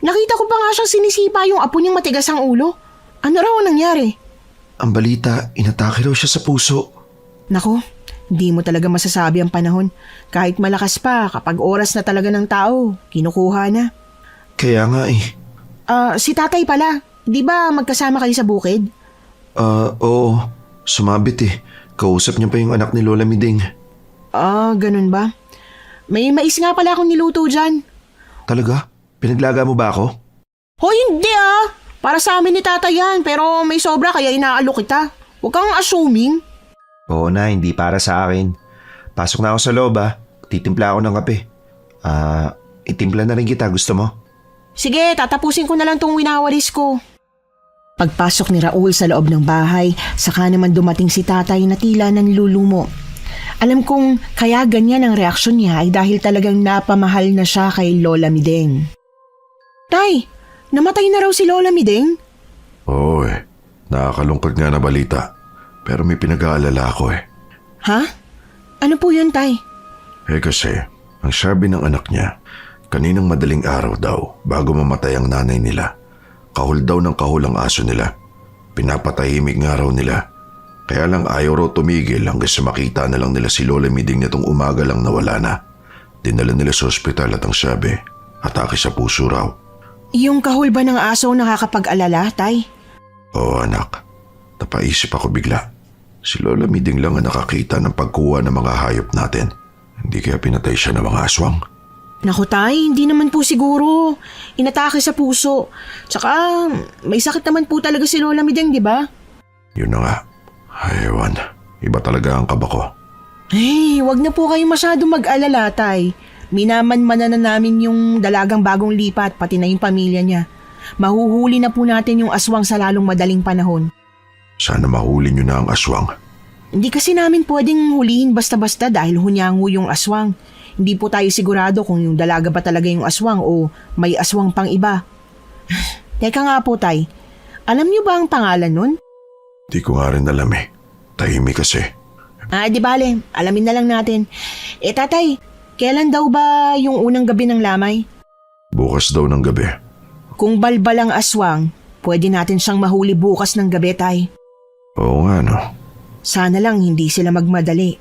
S1: Nakita ko pa nga siyang sinisipa yung apo niyang matigas ang ulo. Ano raw ang nangyari?
S2: Ang balita, inatake raw siya sa puso.
S1: Nako, hindi mo talaga masasabi ang panahon. Kahit malakas pa, kapag oras na talaga ng tao, kinukuha na.
S2: Kaya nga
S1: Si tatay pala, di ba magkasama kayo sa bukid?
S2: Oo, sumabit kausap niyo pa yung anak ni Lola Miding.
S1: Ah, ganun ba? May mais nga pala akong niluto dyan.
S2: Talaga? Pinaglaga mo ba ako?
S1: Hoy, hindi ah! Para sa amin ni Tata yan, pero may sobra kaya inaalok kita. Huwag kang assuming.
S2: Oo na, hindi para sa akin. Pasok na ako sa loob Titimpla ako ng kape. Itimpla na rin kita, gusto mo?
S1: Sige, tatapusin ko na lang tong winawalis ko. Pagpasok ni Raul sa loob ng bahay, saka naman dumating si Tatay na tila nanlulumo. Alam kong kaya ganyan ang reaksyon niya ay dahil talagang napamahal na siya kay Lola Mideng. Tay, namatay na raw si Lola Mideng?
S3: Oo nakakalungkot nga na balita. Pero may pinag-aalala ako
S1: Ha? Ano po yun, Tay?
S3: Kasi, ang sabi ng anak niya, kaninang madaling araw daw bago mamatay ang nanay nila, kahul daw ng kahul ang aso nila. Pinapatahimik nga raw nila. Kaya lang ayaw raw tumigil hanggang sa makita na lang nila si Lola Miding nitong umaga lang nawala na. Dinala nila sa ospital at ang sabi, atake sa puso raw.
S1: Yung kahul ba ng aso nakakapag-alala, Tay?
S3: Oo anak, napaisip ako bigla. Si Lola Miding lang ang nakakita ng pagkuha ng mga hayop natin. Hindi kaya pinatay siya ng mga aswang.
S1: Naku, Tay, hindi naman po siguro. Inatake sa puso. Tsaka may sakit naman po talaga si Lola Mideng, di ba?
S3: Yun na nga. Ewan, iba talaga ang kaba ko.
S1: Wag na po kayo masyado mag-alala, Tay. Minaman-mana na namin yung dalagang bagong lipat, pati na yung pamilya niya. Mahuhuli na po natin yung aswang sa lalong madaling panahon.
S3: Sana mahuli niyo na ang aswang.
S1: Hindi kasi namin pwedeng hulihin basta-basta dahil hunyango yung aswang. Hindi po tayo sigurado kung yung dalaga ba talaga yung aswang o may aswang pang iba. Teka nga po, Tay. Alam niyo ba ang pangalan nun?
S3: Di ko nga rin alam Tahimik kasi.
S1: Di bale. Alamin na lang natin. Tatay, kailan daw ba yung unang gabi ng lamay?
S3: Bukas daw ng gabi.
S1: Kung balbal ang aswang, pwede natin siyang mahuli bukas ng gabi, Tay.
S3: Oo nga no.
S1: Sana lang hindi sila magmadali.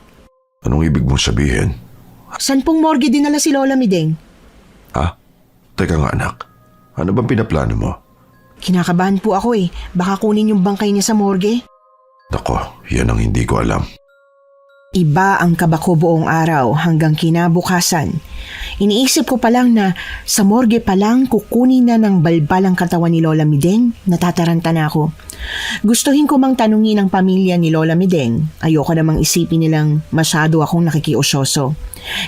S3: Anong ibig mong sabihin?
S1: San pong morgue dinala si Lola Mideng?
S3: Teka nga anak. Ano bang pinaplano mo?
S1: Kinakabahan po ako Baka kunin yung bangkay niya sa morgue.
S3: Nako, yan ang hindi ko alam.
S1: Iba ang kaba ko buong araw hanggang kinabukasan. Iniisip ko pa lang na sa morgue pa lang kukunin na ng balbal ang katawan ni Lola Mideng, natataranta na ako. Gustuhin ko mang tanungin ang pamilya ni Lola Mideng. Ayoko namang isipin nilang masyado akong nakikiusyoso.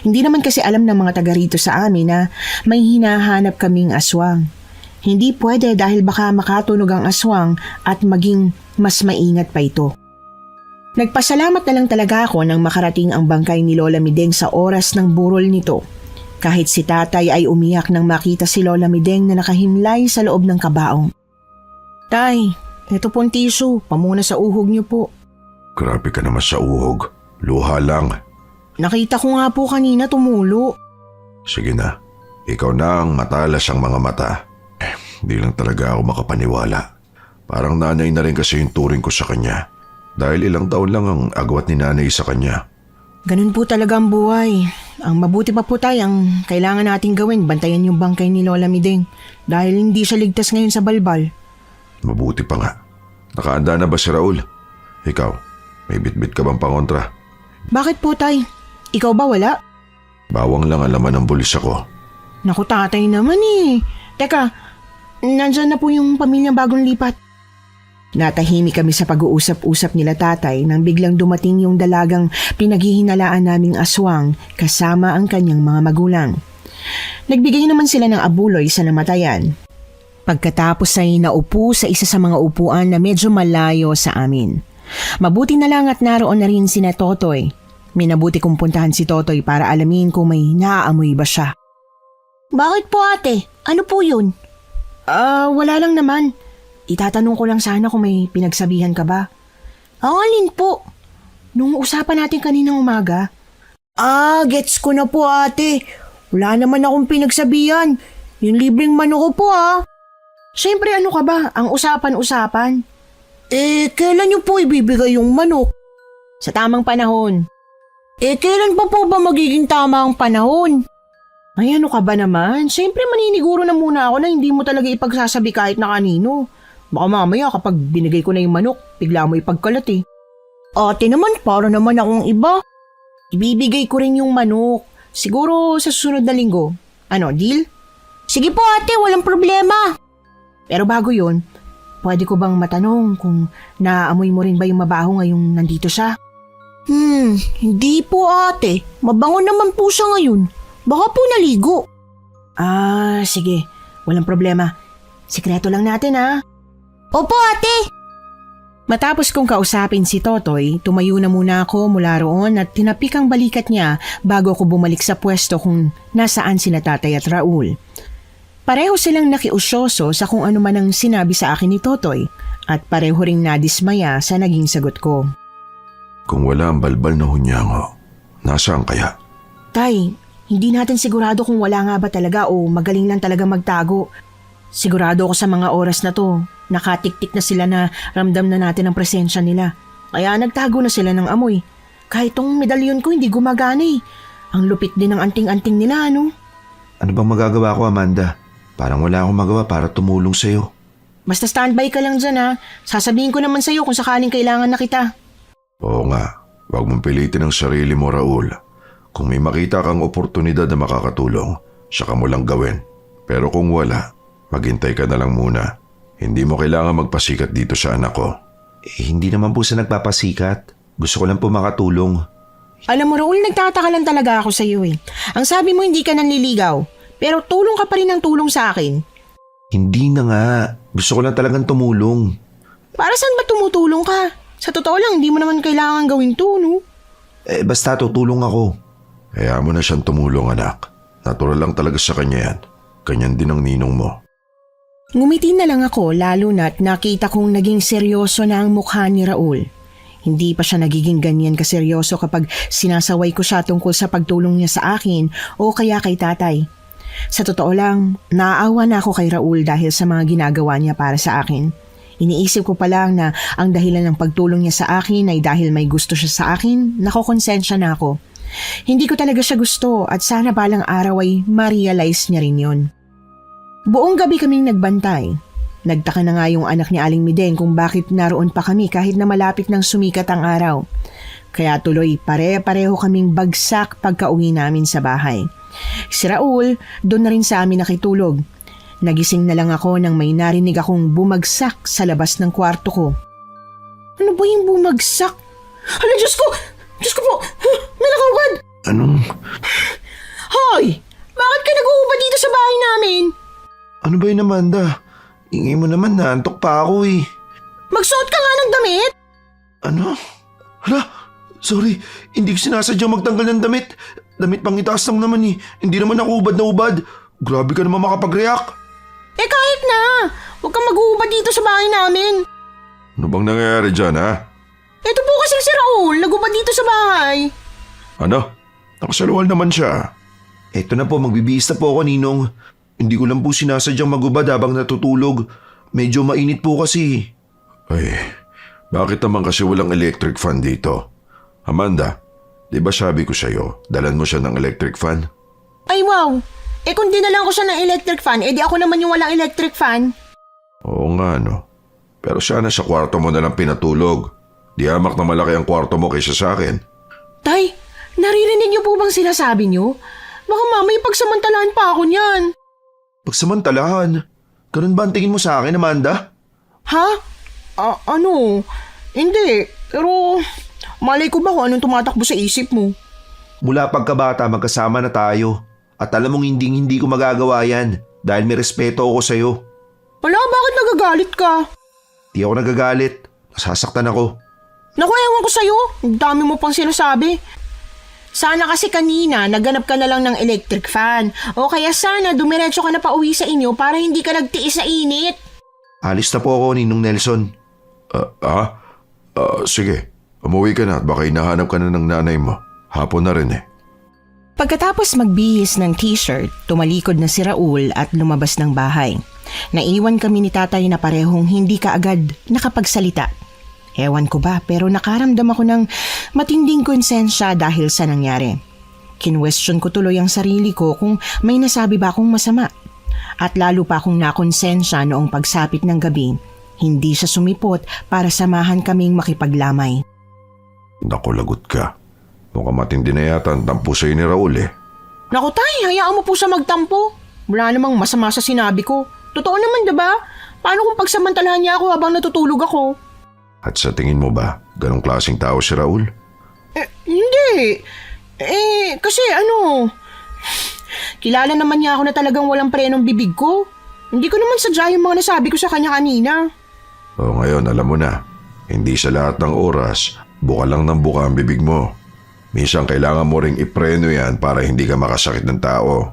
S1: Hindi naman kasi alam ng mga taga rito sa amin na may hinahanap kaming aswang. Hindi pwede dahil baka makatunog ang aswang at maging mas maingat pa ito. Nagpasalamat na lang talaga ako nang makarating ang bangkay ni Lola Mideng sa oras ng burol nito. Kahit si Tatay ay umiyak nang makita si Lola Mideng na nakahimlay sa loob ng kabaong. Tay, ito pong tissue, pamuna sa uhog niyo po.
S3: Grabe ka naman sa uhog. Luha lang.
S1: Nakita ko nga po kanina tumulo.
S3: Sige na. Ikaw na ang matalas ang mga mata. Di lang talaga ako makapaniwala. Parang nanay na rin kasi yung turing ko sa kanya. Dahil ilang taon lang ang agwat ni nanay sa kanya.
S1: Ganun po talaga ang buhay. Ang mabuti pa po tayo, ang kailangan nating gawin, bantayan yung bangkay ni Lola Mideng. Dahil hindi siya ligtas ngayon sa balbal.
S3: Mabuti pa nga. Nakaanda na ba si Raul? Ikaw, may bitbit ka bang pangontra?
S1: Bakit po, Tay? Ikaw ba wala?
S3: Bawang lang ang laman ng bulis ako.
S1: Naku, Tatay naman Teka, nandyan na po yung pamilyang bagong lipat. Natahimik kami sa pag-uusap-usap nila Tatay nang biglang dumating yung dalagang pinaghihinalaan naming aswang kasama ang kanyang mga magulang. Nagbigay naman sila ng abuloy sa namatayan. Pagkatapos ay naupo sa isa sa mga upuan na medyo malayo sa amin. Mabuti na lang at naroon na rin sina Totoy. Minabuti kong puntahan si Totoy para alamin kung may naaamoy ba siya.
S4: Bakit po ate? Ano po yun?
S1: Wala lang naman. Itatanong ko lang sana kung may pinagsabihan ka ba.
S4: Ang alin po?
S1: Nung usapan natin kaninang umaga.
S4: Gets ko na po ate. Wala naman akong pinagsabihan. Yung libreng manok ko po
S1: Siyempre ano ka ba? Ang usapan-usapan.
S4: Kailan niyo po ibibigay yung manok?
S1: Sa tamang panahon.
S4: Kailan pa po ba magiging tama ang panahon?
S1: Ay ano ka ba naman? Siyempre maniniguro na muna ako na hindi mo talaga ipagsasabi kahit na kanino. Baka mamaya kapag binigay ko na yung manok, bigla mo ipagkalat
S4: Ate naman, para naman akong iba.
S1: Ibibigay ko rin yung manok. Siguro sa susunod na linggo. Ano, deal?
S4: Sige po ate, walang problema.
S1: Pero bago yun, pwede ko bang matanong kung naaamoy mo rin ba yung mabaho ngayong nandito siya?
S4: Hindi po ate. Mabango naman po siya ngayon. Baka po naligo.
S1: Ah, sige. Walang problema. Sikreto lang natin ha.
S4: Opo ate.
S1: Matapos kong kausapin si Totoy, tumayo na muna ako mula roon at tinapik ang balikat niya bago ako bumalik sa pwesto kung nasaan sina Tatay at Raul. Pareho silang nakiusyoso sa kung ano man ang sinabi sa akin ni Totoy at pareho ring nadismaya sa naging sagot ko.
S3: Kung wala ang balbal na hunyango, nasaan kaya?
S1: Tay, hindi natin sigurado kung wala nga ba talaga o magaling lang talaga magtago. Sigurado ako sa mga oras na to, nakatiktik na sila na ramdam na natin ang presensya nila. Kaya nagtago na sila ng amoy. Kahit tong medalyon ko hindi gumagana eh. Ang lupit din ng anting-anting nila, ano?
S2: Ano bang magagawa ko, Amanda? Parang wala akong magawa para tumulong sa'yo.
S1: Basta standby ka lang dyan ha. Sasabihin ko naman sa'yo kung sakaling kailangan na kita.
S3: Oo nga, wag mong pilitin ang sarili mo, Raul. Kung may makita kang oportunidad na makakatulong, saka mo lang gawin. Pero kung wala, maghintay ka na lang muna. Hindi mo kailangan magpasikat dito sa anak ko.
S2: Hindi naman po sa nagpapasikat. Gusto ko lang po makatulong.
S1: Alam mo Raul, nagtataka lang talaga ako sa'yo eh. Ang sabi mo hindi ka nanliligaw, pero tulong ka pa rin ng tulong sa akin.
S2: Hindi na nga. Gusto ko lang talagang tumulong.
S1: Para saan ba tumutulong ka? Sa totoo lang, hindi mo naman kailangan gawin to, no?
S2: Basta tutulong ako.
S3: Kaya mo na siyang tumulong, anak. Natural lang talaga sa kanya yan. Kanyan din ang ninong mo.
S1: Ngumiti na lang ako lalo na't nakita kong naging seryoso na ang mukha ni Raul. Hindi pa siya nagiging ganyan kaseryoso kapag sinasaway ko siya tungkol sa pagtulong niya sa akin o kaya kay tatay. Sa totoo lang, naaawa na ako kay Raul dahil sa mga ginagawa niya para sa akin. Iniisip ko pa lang na ang dahilan ng pagtulong niya sa akin ay dahil may gusto siya sa akin, nakokonsensya na ako. Hindi ko talaga siya gusto at sana balang araw ay ma-realize niya rin yun. Buong gabi kaming nagbantay. Nagtaka na nga yung anak ni Aling Miden kung bakit naroon pa kami kahit na malapit ng sumikat ang araw. Kaya tuloy pare-pareho kaming bagsak pagka-uwi namin sa bahay. Si Raul, doon na rin sa amin nakitulog. Nagising na lang ako nang may narinig akong bumagsak sa labas ng kwarto ko. Ano ba yung bumagsak? Hala, Diyos ko! Diyos ko po! May nakahubad!
S2: Anong?
S1: Hoy! Bakit ka nag-uubad dito sa bahay namin?
S2: Ano ba yun, Amanda? Ingay mo naman, naantok pa ako eh.
S1: Magsuot ka nga ng damit!
S2: Ano? Hala, sorry. Hindi ko sinasadyang magtanggal ng damit. Damit pang itaas lang naman eh. Hindi naman ako ubad na ubad. Grabe ka naman makapag-react.
S1: Kahit na! Huwag kang mag-uubad dito sa bahay namin.
S3: Ano bang nangyayari dyan, ha?
S1: Ito po kasi si Raul, nag-ubad dito sa bahay.
S3: Ano? Nakasaluwal naman siya.
S2: Eto na po, magbibihis na po ako, Ninong. Hindi ko lang po sinasadyang magubad habang natutulog. Medyo mainit po kasi.
S3: Ay, bakit naman kasi walang electric fan dito? Amanda, di ba sabi ko sa'yo, dalan mo siya ng electric fan?
S1: Ay wow! Kung dinalan ko siya ng electric fan, di ako naman yung walang electric fan.
S3: Oo nga, no. Pero sana sa kwarto mo na lang pinatulog. Di hamak na malaki ang kwarto mo kaysa sa akin.
S1: Tay, naririnig niyo po bang sinasabi niyo? Baka mamay pagsamantalahan pa ako niyan.
S2: Pagsamantalahan? Ganun ba ang tingin mo sa akin, Amanda?
S1: Ha? Ano? Hindi. Pero malay ko ba kung anong tumatakbo sa isip mo?
S2: Mula pagkabata, magkasama na tayo. At alam mong hindi ko magagawa yan dahil may respeto ako sa'yo.
S1: Wala, bakit nagagalit ka?
S2: Di ako nagagalit. Nasasaktan ako.
S1: Naku, ewan ko sa'yo. Ang dami mo pang sinasabi. Sana kasi kanina naghanap ka na lang ng electric fan. O kaya sana dumiretso ka na pa uwi sa inyo para hindi ka nagtiis sa init.
S2: Alis na po ako, Ninong Nelson.
S3: Sige. Umuwi ka na at baka hinahanap ka na ng nanay mo. Hapon na rin eh.
S1: Pagkatapos magbihis ng t-shirt, tumalikod na si Raul at lumabas ng bahay. Naiwan kami ni tatay na parehong hindi kaagad nakapagsalita. Ewan ko ba pero nakaramdam ako ng matinding konsensya dahil sa nangyari. Kinwestiyon ko tuloy ang sarili ko kung may nasabi ba akong masama. At lalo pa akong nakonsensya noong pagsapit ng gabi, hindi siya sumipot para samahan kaming makipaglamay.
S3: Naku, lagot ka. Mukhang matindi na yata ang tampo sa'yo ni Raul eh.
S1: Naku tay, hayaan mo po siya magtampo. Wala namang masama sa sinabi ko. Totoo naman, diba? Paano kung pagsamantalahan niya ako habang natutulog ako?
S3: At sa tingin mo ba, ganong klaseng tao si Raul?
S1: Hindi. Kasi kilala naman niya ako na talagang walang prenong bibig ko. Hindi ko naman sadya yung mga nasabi ko sa kanya kanina.
S3: O ngayon, alam mo na, hindi sa lahat ng oras, buka lang ng buka ang bibig mo. Minsan kailangan mo ring ipreno yan para hindi ka makasakit ng tao.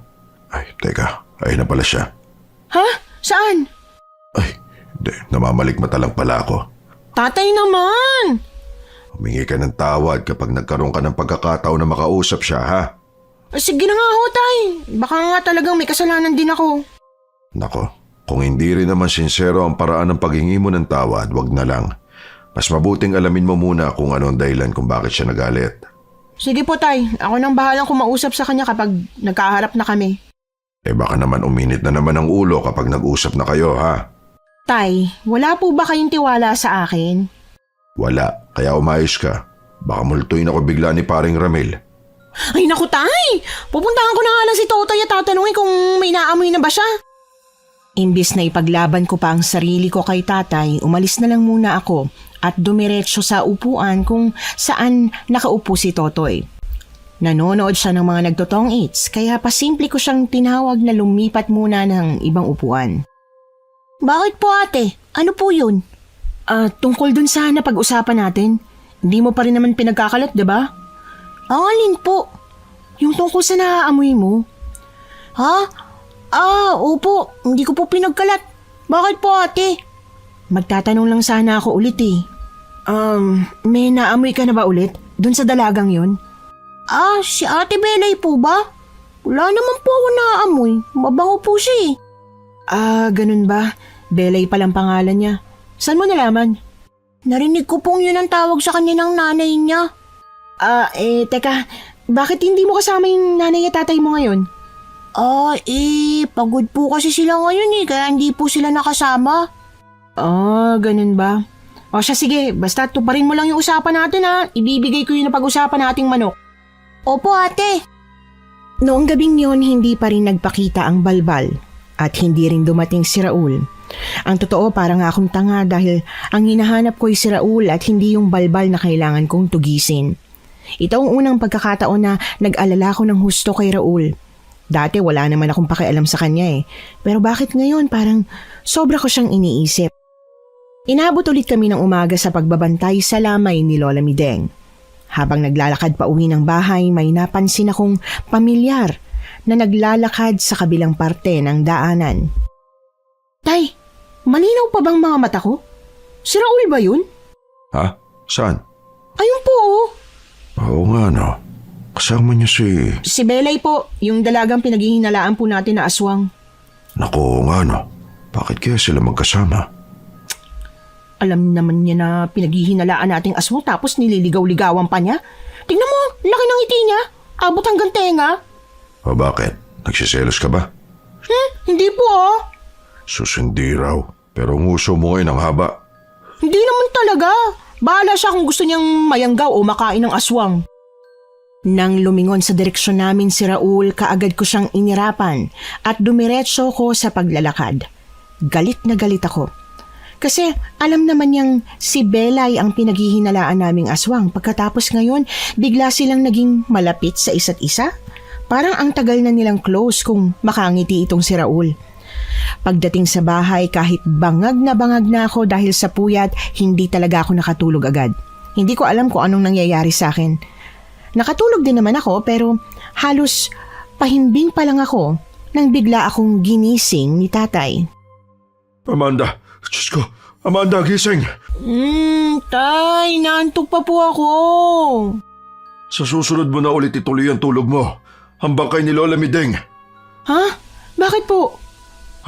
S3: Ay, teka, ayun na pala siya.
S1: Ha? Saan?
S3: Ay, hindi, namamalikmata lang pala ako.
S1: Tatay naman!
S3: Humingi ka ng tawad kapag nagkaroon ka ng pagkakataon na makausap siya, ha?
S1: Sige na nga ho, tay. Baka nga talagang may kasalanan din ako.
S3: Nako, kung hindi rin naman sincero ang paraan ng paghingi mo ng tawad, wag na lang. Mas mabuting alamin mo muna kung ano ang dahilan kung bakit siya nagalit.
S1: Sige po, tay. Ako nang bahalang kumausap sa kanya kapag nagkaharap na kami.
S3: Eh baka naman uminit na naman ang ulo kapag nag-usap na kayo, ha?
S1: Tay, wala po ba kayong tiwala sa akin?
S3: Wala, kaya umayos ka. Baka multuin ako bigla ni paring Ramil.
S1: Ay naku, tay! Pupuntahan ko na nga lang si Totoy at tatanungin kung may naamoy na ba siya. Imbis na ipaglaban ko pa ang sarili ko kay tatay, umalis na lang muna ako at dumiretso sa upuan kung saan nakaupo si Totoy. Nanonood siya ng mga nagtotong eats kaya pasimple ko siyang tinawag na lumipat muna ng ibang upuan.
S4: Bakit po ate? Ano po yun?
S1: Tungkol dun sa napag-usapan natin, hindi mo pa rin naman pinagkakalat, diba?
S4: Ang alin po?
S1: Yung tungkol sa naaamoy mo.
S4: Ha? Opo. Hindi ko po pinagkalat. Bakit po ate?
S1: Magtatanong lang sana ako ulit eh. May naamoy ka na ba ulit? Dun sa dalagang yun?
S4: Si Ate Belay po ba? Wala naman po ako naaamoy. Mabango po siya eh.
S1: Ganun ba? Belay palang pangalan niya. Saan mo nalaman?
S4: Narinig ko pong yun ang tawag sa kanya ng nanay niya.
S1: Teka. Bakit hindi mo kasama yung nanay at tatay mo ngayon?
S4: Pagod po kasi sila ngayon eh. Kaya hindi po sila nakasama.
S1: Ganun ba? O siya sige, basta tuparin mo lang yung usapan natin ha. Ibibigay ko yung napag-usapan nating manok.
S4: Opo ate.
S1: Noong gabing yon, hindi pa rin nagpakita ang balbal at hindi rin dumating si Raul. Ang totoo parang akong tanga dahil ang hinahanap ko ay si Raul at hindi yung balbal na kailangan kong tugisin. Ito ang unang pagkakataon na nag-alala ko ng husto kay Raul. Dati wala naman akong pakialam sa kanya eh. Pero bakit ngayon parang sobra ko siyang iniisip. Inabot ulit kami ng umaga sa pagbabantay sa lamay ni Lola Mideng. Habang naglalakad pa uwi ng bahay, may napansin akong pamilyar na naglalakad sa kabilang parte ng daanan. Tay, malinaw pa bang mga mata ko? Si Raul ba yun?
S3: Ha? Saan?
S1: Ayun po oh.
S3: Oo nga no. Kasama niya si...
S1: Si Belay po, yung dalagang pinaghihinalaan po natin na aswang.
S3: Naku, oo nga no. Bakit kaya sila magkasama?
S1: Alam naman niya na pinaghihinalaan nating aswang tapos nililigaw-ligawan pa niya. Tingnan mo, laki ng ngiti niya. Abot hanggang tenga.
S3: O bakit? Nagsiselos ka ba?
S1: Hindi po oh.
S3: Susindi raw. Pero ang uso mo ngayon ang haba.
S1: Hindi naman talaga. Bahala siya kung gusto niyang mayanggaw o makain ng aswang. Nang lumingon sa direksyon namin si Raul, kaagad ko siyang inirapan at dumiretso ko sa paglalakad. Galit na galit ako. Kasi alam naman niyang si Belay ang pinaghihinalaan naming aswang pagkatapos ngayon bigla silang naging malapit sa isa't isa. Parang ang tagal na nilang close kung makangiti itong si Raul. Pagdating sa bahay kahit bangag na ako dahil sa puyat, hindi talaga ako nakatulog agad. Hindi ko alam kung anong nangyayari sa akin. Nakatulog din naman ako pero halos pahimbing pa lang ako nang bigla akong ginising ni tatay.
S3: Amanda! Diyos ko! Amanda, gising!
S1: Tay, naantok pa po ako.
S3: Sa susunod mo na ulit ituloy ang tulog mo. Ang bangkay ni Lola Mideng.
S1: Ha? Bakit po?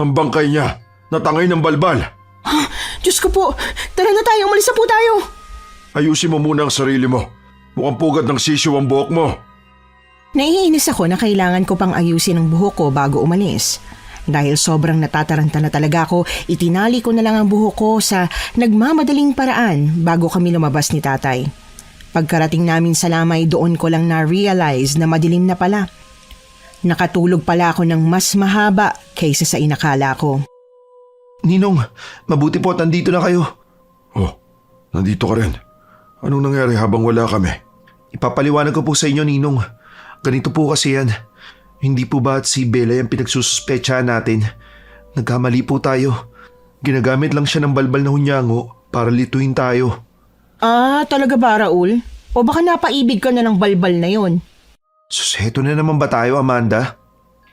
S3: Ang bangkay niya. Natangay ng balbal.
S1: Diyos ko po, tara na tayo, umalis na po tayo.
S3: Ayusin mo muna ang sarili mo. Mukhang pugad ng sisiw ang buhok mo.
S1: Naiinis ako na kailangan ko pang ayusin ang buhok ko bago umalis. Dahil sobrang natataranta na talaga ako, itinali ko na lang ang buhok ko sa nagmamadaling paraan bago kami lumabas ni tatay. Pagkarating namin sa lamay, doon ko lang na-realize na madilim na pala. Nakatulog pala ako ng mas mahaba kaysa sa inakala ko.
S2: Ninong, mabuti po at nandito na kayo.
S3: Oh, nandito ka rin. Anong nangyari habang wala kami?
S2: Ipapaliwanag ko po sa inyo, Ninong. Ganito po kasi yan. Hindi po ba at si Bella yung pinagsususpetsahan natin? Nagkamali po tayo. Ginagamit lang siya ng balbal na hunyango para lituin tayo.
S1: Ah, talaga ba, Raul? O baka napaibig ka na ng balbal na yon?
S2: Sus, heto na naman ba tayo, Amanda?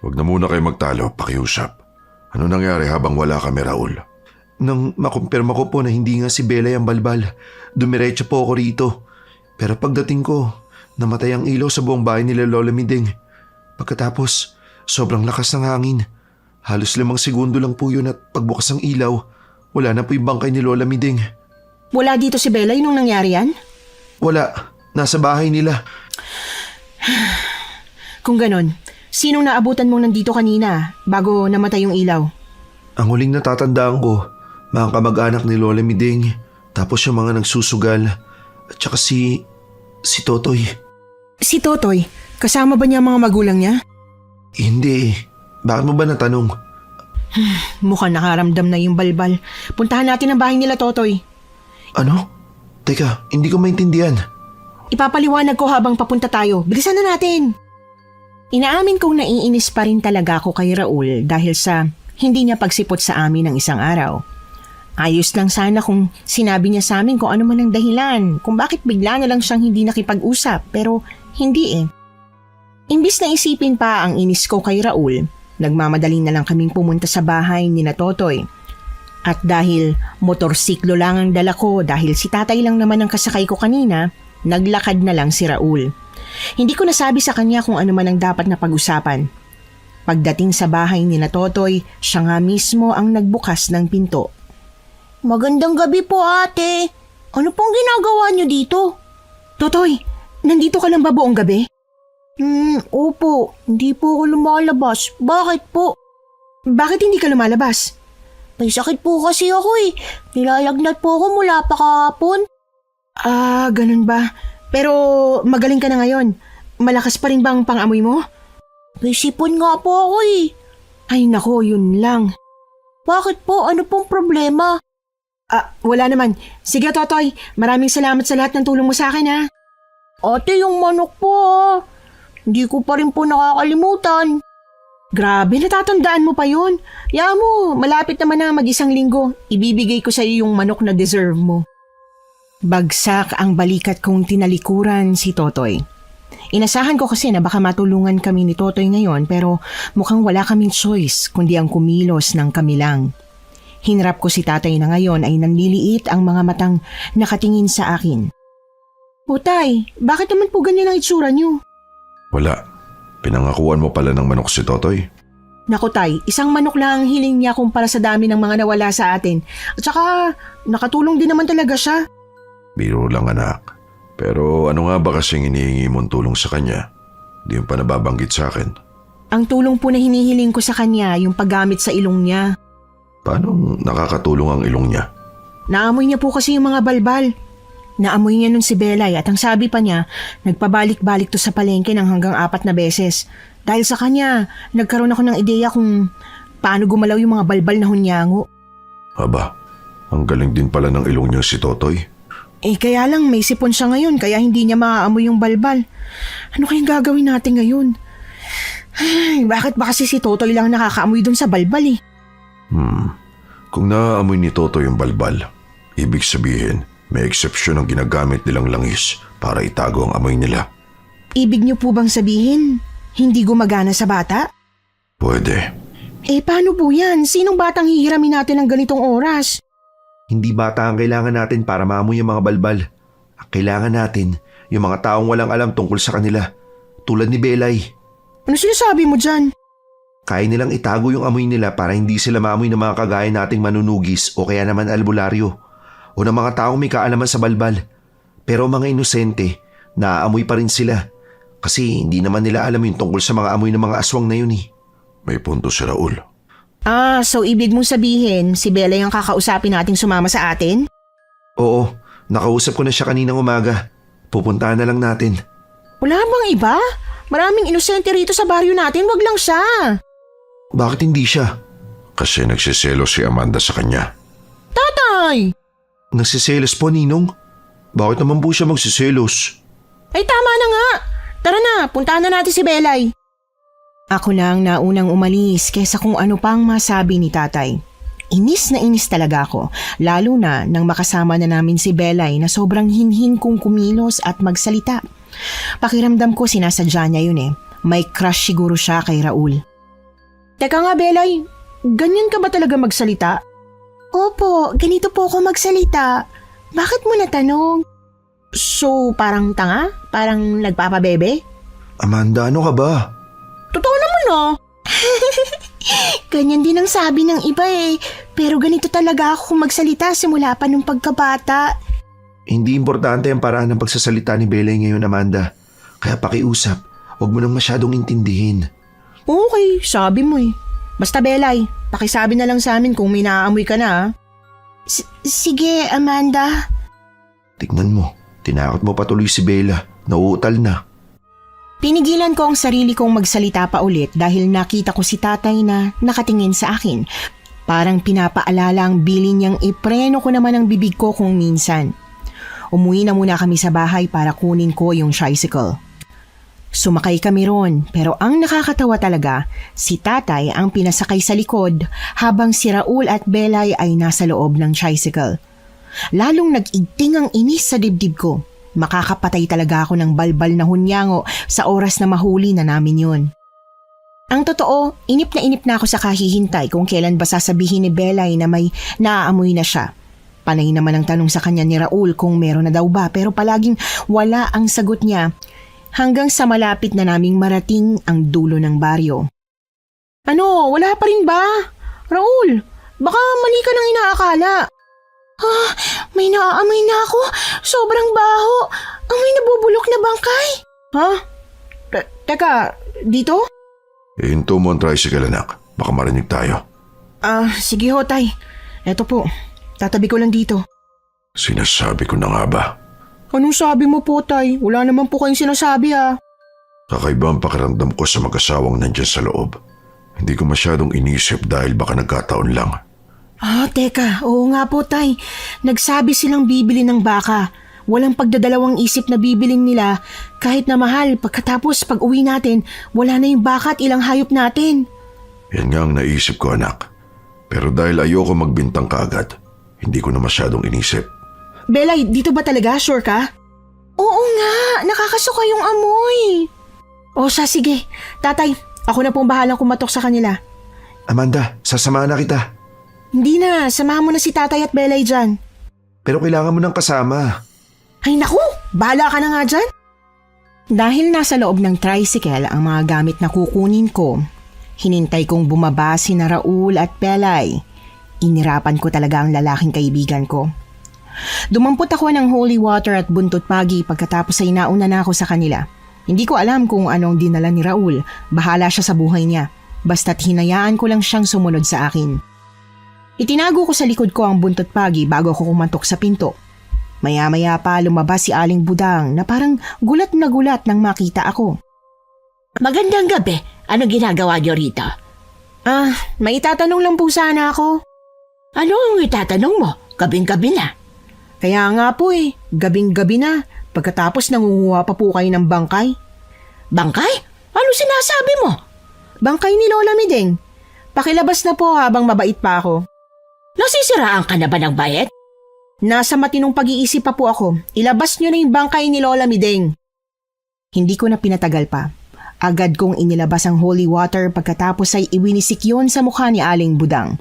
S3: Huwag na muna kayo magtalo, pakiusap. Ano nangyari habang wala kami, Raul?
S2: Nang makumpirma ko po na hindi nga si Bella yung balbal, dumiretso po ako rito. Pero pagdating ko, namatay ang ilaw sa buong bahay nila Lola Miding. Pagkatapos, sobrang lakas ng hangin. Halos 5 segundo lang po yun at pagbukas ng ilaw, wala na po yung bangkay ni Lola Miding.
S1: Wala dito si Bella nung nangyari yan?
S2: Wala, nasa bahay nila.
S1: Kung ganon, sinong naabutan mong nandito kanina bago namatay yung ilaw?
S2: Ang huling natatandaan ko, mga kamag-anak ni Lola Miding, tapos yung mga nagsusugal, at saka si Totoy.
S1: Si Totoy, kasama ba niya ang mga magulang niya?
S2: Hindi, bakit mo ba natanong?
S1: Mukhang nakaramdam na yung balbal. Puntahan natin ang bahay nila, Totoy.
S2: Ano? Teka, hindi ko maintindihan.
S1: Ipapaliwanag ko habang papunta tayo. Bilisan na natin! Inaamin kong naiinis pa rin talaga ako kay Raul dahil sa hindi niya pagsipot sa amin ng isang araw. Ayos lang sana kung sinabi niya sa amin kung ano man ang dahilan, kung bakit bigla na lang siyang hindi nakipag-usap, pero hindi eh. Imbis na isipin pa ang inis ko kay Raul, nagmamadali na lang kaming pumunta sa bahay ni na Totoy. At dahil motorsiklo lang ang dala ko dahil si tatay lang naman ang kasakay ko kanina, naglakad na lang si Raul. Hindi ko nasabi sa kanya kung ano man ang dapat na pag-usapan. Pagdating sa bahay ni na Totoy, siya nga mismo ang nagbukas ng pinto.
S4: Magandang gabi po, ate. Ano pong ginagawa niyo dito?
S1: Totoy, nandito ka lang ba buong gabi?
S4: Opo. Hindi po ako lumalabas. Bakit po?
S1: Bakit hindi ka lumalabas?
S4: May sakit po kasi ako eh. Nilalagnat po ako mula pa kahapon.
S1: Ah, ganun ba? Pero magaling ka na ngayon. Malakas pa rin bang pang-amoy mo?
S4: May sipon nga po ako eh.
S1: Ay nako, yun lang.
S4: Bakit po? Ano pong problema?
S1: Ah, wala naman. Sige, Totoy. Maraming salamat sa lahat ng tulong mo sa akin, ha?
S4: Ate, yung manok po ah. Hindi ko pa rin po nakakalimutan.
S1: Grabe, natatandaan mo pa yun. Yaan mo, malapit naman na mag-1 linggo. Ibibigay ko sa iyo yung manok na deserve mo. Bagsak ang balikat kong tinalikuran si Totoy. Inasahan ko kasi na baka matulungan kami ni Totoy ngayon pero mukhang wala kaming choice kundi ang kumilos ng kami lang. Hinarap ko si tatay na ngayon ay nanliliit ang mga matang nakatingin sa akin. O tay, bakit naman po ganyan ang itsura niyo?
S3: Wala. Pinangakuan mo pala ng manok si Totoy?
S1: Naku tay, isang manok lang ang hiling niya kumpara sa dami ng mga nawala sa atin. At saka, nakatulong din naman talaga siya.
S3: Biro lang anak. Pero ano nga ba kasing inihingi mong tulong sa kanya? Di mo pa nababanggit sa akin.
S1: Ang tulong po na hinihiling ko sa kanya, yung paggamit sa ilong niya.
S3: Paano nakakatulong ang ilong niya?
S1: Naamoy niya po kasi yung mga balbal. Naamoy niya nun si Belay at ang sabi pa niya, nagpabalik-balik to sa palengke ng hanggang 4 na beses. Dahil sa kanya, nagkaroon ako ng ideya kung paano gumalaw yung mga balbal na hunyango.
S3: Aba, ang galing din pala ng ilong niya si Totoy.
S1: Eh kaya lang may sipon siya ngayon kaya hindi niya maaamoy yung balbal. Ano kayang gagawin natin ngayon? Ay, bakit ba kasi si Totoy lang nakakaamoy dun sa balbal eh?
S3: Kung naaamoy ni Totoy yung balbal, ibig sabihin, may eksepsyon ang ginagamit nilang langis para itago ang amoy nila.
S1: Ibig niyo po bang sabihin, hindi gumagana sa bata?
S3: Pwede.
S1: Eh paano po yan? Sinong batang hihiramin natin ng ganitong oras?
S2: Hindi bata ang kailangan natin para maamoy yung mga balbal. Ang kailangan natin, yung mga taong walang alam tungkol sa kanila. Tulad ni Belay.
S1: Ano sinasabi mo dyan?
S2: Kaya nilang itago yung amoy nila para hindi sila maamoy ng mga kagaya nating manunugis o kaya naman albularyo. O ng mga taong may kaalaman sa balbal. Pero mga inosente, naaamoy pa rin sila. Kasi hindi naman nila alam yung tungkol sa mga amoy ng mga aswang na yun eh.
S3: May punto si Raul.
S1: Ah, so ibig mong sabihin, si Bella yung kakausapin nating sumama sa atin?
S2: Oo, nakausap ko na siya kaninang umaga. Pupuntahan na lang natin.
S1: Wala bang iba? Maraming inosente rito sa baryo natin, wag lang siya.
S2: Bakit hindi siya?
S3: Kasi nagsiselo si Amanda sa kanya.
S1: Tatay!
S2: Nagsiselos po, Ninong? Bakit naman po siya magsiselos?
S1: Ay tama na nga. Tara na, puntahan na natin si Belay. Ako na ang naunang umalis kaysa kung ano pang masabi ni tatay. Inis na inis talaga ako, lalo na nang makasama na namin si Belay na sobrang hinhin kong kumilos at magsalita. Pakiramdam ko sinasadya niya yun eh. May crush siguro siya kay Raul. Teka nga Belay, ganyan ka ba talaga magsalita?
S4: Opo, ganito po ako magsalita. Bakit mo natanong?
S1: So parang tanga? Parang nagpapabebe?
S2: Amanda, ano ka ba?
S1: Totoo naman ah.
S4: Ganyan din ang sabi ng iba eh. Pero ganito talaga ako magsalita simula pa nung pagkabata.
S2: Hindi importante ang paraan ng pagsasalita ni Belay ngayon, Amanda. Kaya pakiusap, huwag mo nang masyadong intindihin.
S1: Okay, sabi mo eh. Basta Belay, pakisabi na lang sa amin kung may naaamoy ka na ah.
S4: Sige, Amanda.
S2: Tignan mo, tinakot mo patuloy si Bella. Nauutal na.
S1: Pinigilan ko ang sarili kong magsalita pa ulit dahil nakita ko si tatay na nakatingin sa akin. Parang pinapaalala ang bili niyang ipreno ko naman ang bibig ko kung minsan. Umuwi na muna kami sa bahay para kunin ko yung tricycle. Sumakay kami ron pero ang nakakatawa talaga, si tatay ang pinasakay sa likod habang si Raul at Belay ay nasa loob ng tricycle. Lalong nag-igting ang inis sa dibdib ko. Makakapatay talaga ako ng balbal na hunyango sa oras na mahuli na namin yun. Ang totoo, inip na ako sa kahihintay kung kailan ba sasabihin ni Belay na may naaamoy na siya. Panay naman ang tanong sa kanya ni Raul kung meron na daw ba pero palaging wala ang sagot niya hanggang sa malapit na naming marating ang dulo ng baryo. Ano, wala pa rin ba? Raul, baka mali ka nang inaakala.
S4: May naaamoy na ako. Sobrang baho. Amoy nabubulok na bangkay.
S1: Ha? Teka, dito?
S3: Ihinto mo ang tricycle, anak. Baka marinig tayo.
S1: Sige ho, tay. Eto po, tatabi ko lang dito.
S3: Sinasabi ko na nga ba?
S1: Anong sabi mo po, tay? Wala naman po kayong sinasabi
S3: Kakaiba ang pakiramdam ko sa mag-asawang nandyan sa loob. Hindi ko masyadong inisip dahil baka nagkataon lang.
S1: Teka. Oo nga po, tay. Nagsabi silang bibili ng baka. Walang pagdadalawang isip na bibilin nila kahit na mahal. Pagkatapos pag uwi natin, wala na yung baka at ilang hayop natin.
S3: Yan nga ang naisip ko, anak. Pero dahil ayoko magbintang kaagad, hindi ko na masyadong inisip.
S1: Belay, dito ba talaga? Sure ka?
S4: Oo nga, nakakasuka yung amoy.
S1: O siya, sige. Tatay, ako na pong bahalang kumatok sa kanila.
S2: Amanda, sasamahan na kita.
S1: Hindi na, samahan mo na si tatay at Belay dyan.
S2: Pero kailangan mo ng kasama.
S1: Ay naku, bahala ka na nga dyan. Dahil nasa loob ng tricycle ang mga gamit na kukunin ko, hinintay kong bumaba si na Raul at Belay. Inirapan ko talaga ang lalaking kaibigan ko. Dumampot ako ng holy water at buntot pagi pagkatapos ay nauna na ako sa kanila. Hindi ko alam kung anong dinala ni Raul, bahala siya sa buhay niya. Basta't hinayaan ko lang siyang sumunod sa akin. Itinago ko sa likod ko ang buntot pagi bago ako kumantok sa pinto. Maya-maya pa lumabas si Aling Budang na parang gulat na gulat nang makita ako.
S4: Magandang gabi. Anong ginagawa niyo rito?
S1: May itatanong lang po sana ako.
S4: Ano ang itatanong mo? Gabing-gabi na.
S1: Kaya nga po gabing-gabi na. Pagkatapos nangunguha pa po kayo ng bangkay.
S4: Bangkay? Ano sinasabi mo?
S1: Bangkay ni Lola Mideng. Pakilabas na po habang mabait pa ako.
S4: Nasisiraan ka na ba ng bayet?
S1: Nasa matinong pag-iisip pa po ako. Ilabas niyo na yung bangkay ni Lola Mideng. Hindi ko na pinatagal pa. Agad kong inilabas ang holy water pagkatapos ay iwinisik yun sa mukha ni Aling Budang.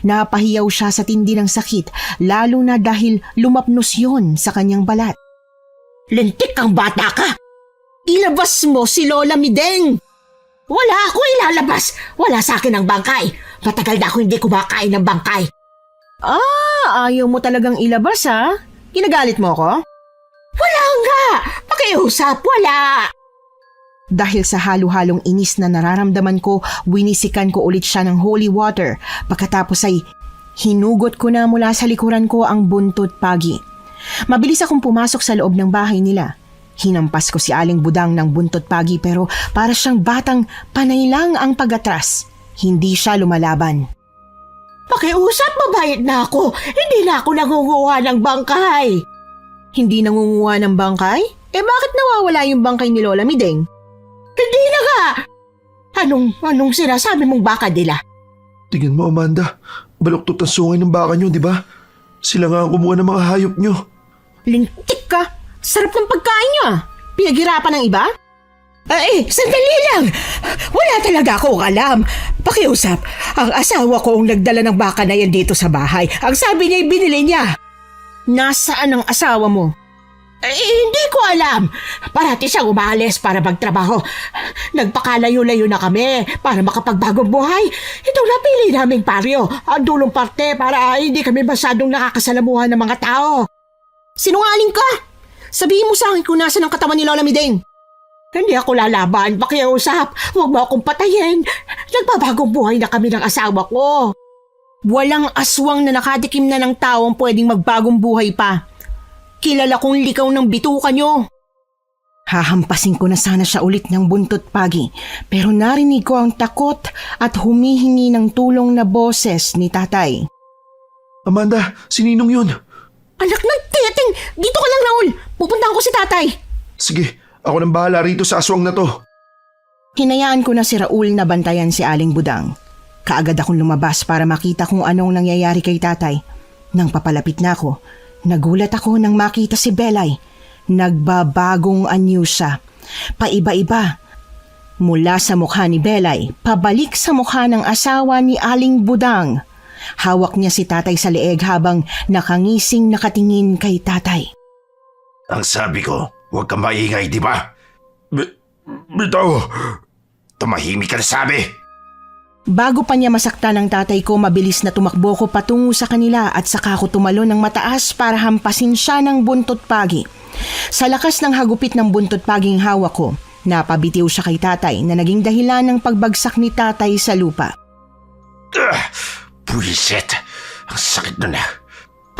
S1: Napahiyaw siya sa tindi ng sakit, lalo na dahil lumapnos yun sa kanyang balat.
S4: Lintik kang bata ka!
S1: Ilabas mo si Lola Mideng!
S4: Wala ako ilalabas! Wala sa akin ang bangkay! Matagal na ako hindi kumakain ng bangkay!
S1: Ayaw mo talagang ilabas Ginagalit mo ako?
S4: Wala nga! Pakiusap, wala!
S1: Dahil sa halo-halong inis na nararamdaman ko, winisikan ko ulit siya ng holy water. Pagkatapos ay hinugot ko na mula sa likuran ko ang buntot pagi. Mabilis akong pumasok sa loob ng bahay nila. Hinampas ko si Aling Budang ng buntot pagi pero para siyang batang panay lang ang pag-atras. Hindi siya lumalaban.
S4: Pakiusap, mabayad na ako. Hindi na ako nangunguha ng bangkay.
S1: Hindi nangunguha ng bangkay? Bakit nawawala yung bangkay ni Lola Mideng?
S4: Hindi na nga. Anong sinasabi mong baka nila?
S2: Tingnan mo, Amanda. Baluktot ang sungay ng baka nyo, di ba? Sila nga ang kumuha ng mga hayop nyo.
S1: Lintik ka! Sarap ng pagkain niyo ah! Pinaghirapan ng iba?
S4: Sandali lang. Wala talaga akong alam. Pakiusap, ang asawa ko ang nagdala ng baka na yan dito sa bahay. Ang sabi niya, binili niya.
S1: Nasaan ang asawa mo?
S4: Hindi ko alam. Parati siyang umalis para magtrabaho. Nagpakalayo-layo na kami para makapagbagong buhay. Itong napili naming paryo, ang dulong parte para hindi kami masyadong nakakasalamuhan ng mga tao.
S1: Sinungaling ka! Sabihin mo sa akin kung nasa ng katawan ni Lola Mideng.
S4: Hindi ako lalaban, pakiusap. Huwag mo akong patayin. Nagbabagong buhay na kami ng asawa ko.
S1: Walang aswang na nakatikim na ng tao ang pwedeng magbagong buhay pa. Kilala kong likaw ng bituka nyo. Hahampasin ko na sana siya ulit ng buntot pagi, pero narinig ko ang takot at humihingi ng tulong na boses ni tatay.
S2: Amanda, sininong yun?
S1: Anak ng teting! Dito ka lang, Raul! Pupuntahan ko si tatay!
S2: Sige, ako nang bahala rito sa aswang na to.
S1: Hinayaan ko na si Raul na bantayan si Aling Budang. Kaagad akong lumabas para makita kung anong nangyayari kay tatay. Nang papalapit na ako, nagulat ako nang makita si Belay. Nagbabagong anyo siya. Paiba-iba. Mula sa mukha ni Belay, pabalik sa mukha ng asawa ni Aling Budang. Hawak niya si tatay sa leeg habang nakangising nakatingin kay tatay.
S3: Ang sabi ko, huwag kang maingay, di ba? Bitaw! Tumahimik ka na sabi!
S1: Bago pa niya masaktan ng tatay ko, mabilis na tumakbo ko patungo sa kanila at saka ko tumalon ng mataas para hampasin siya ng buntot pagi. Sa lakas ng hagupit ng buntot paging hawak ko, napabitiw siya kay tatay na naging dahilan ng pagbagsak ni tatay sa lupa.
S3: Buisit! Ang sakit nun ah!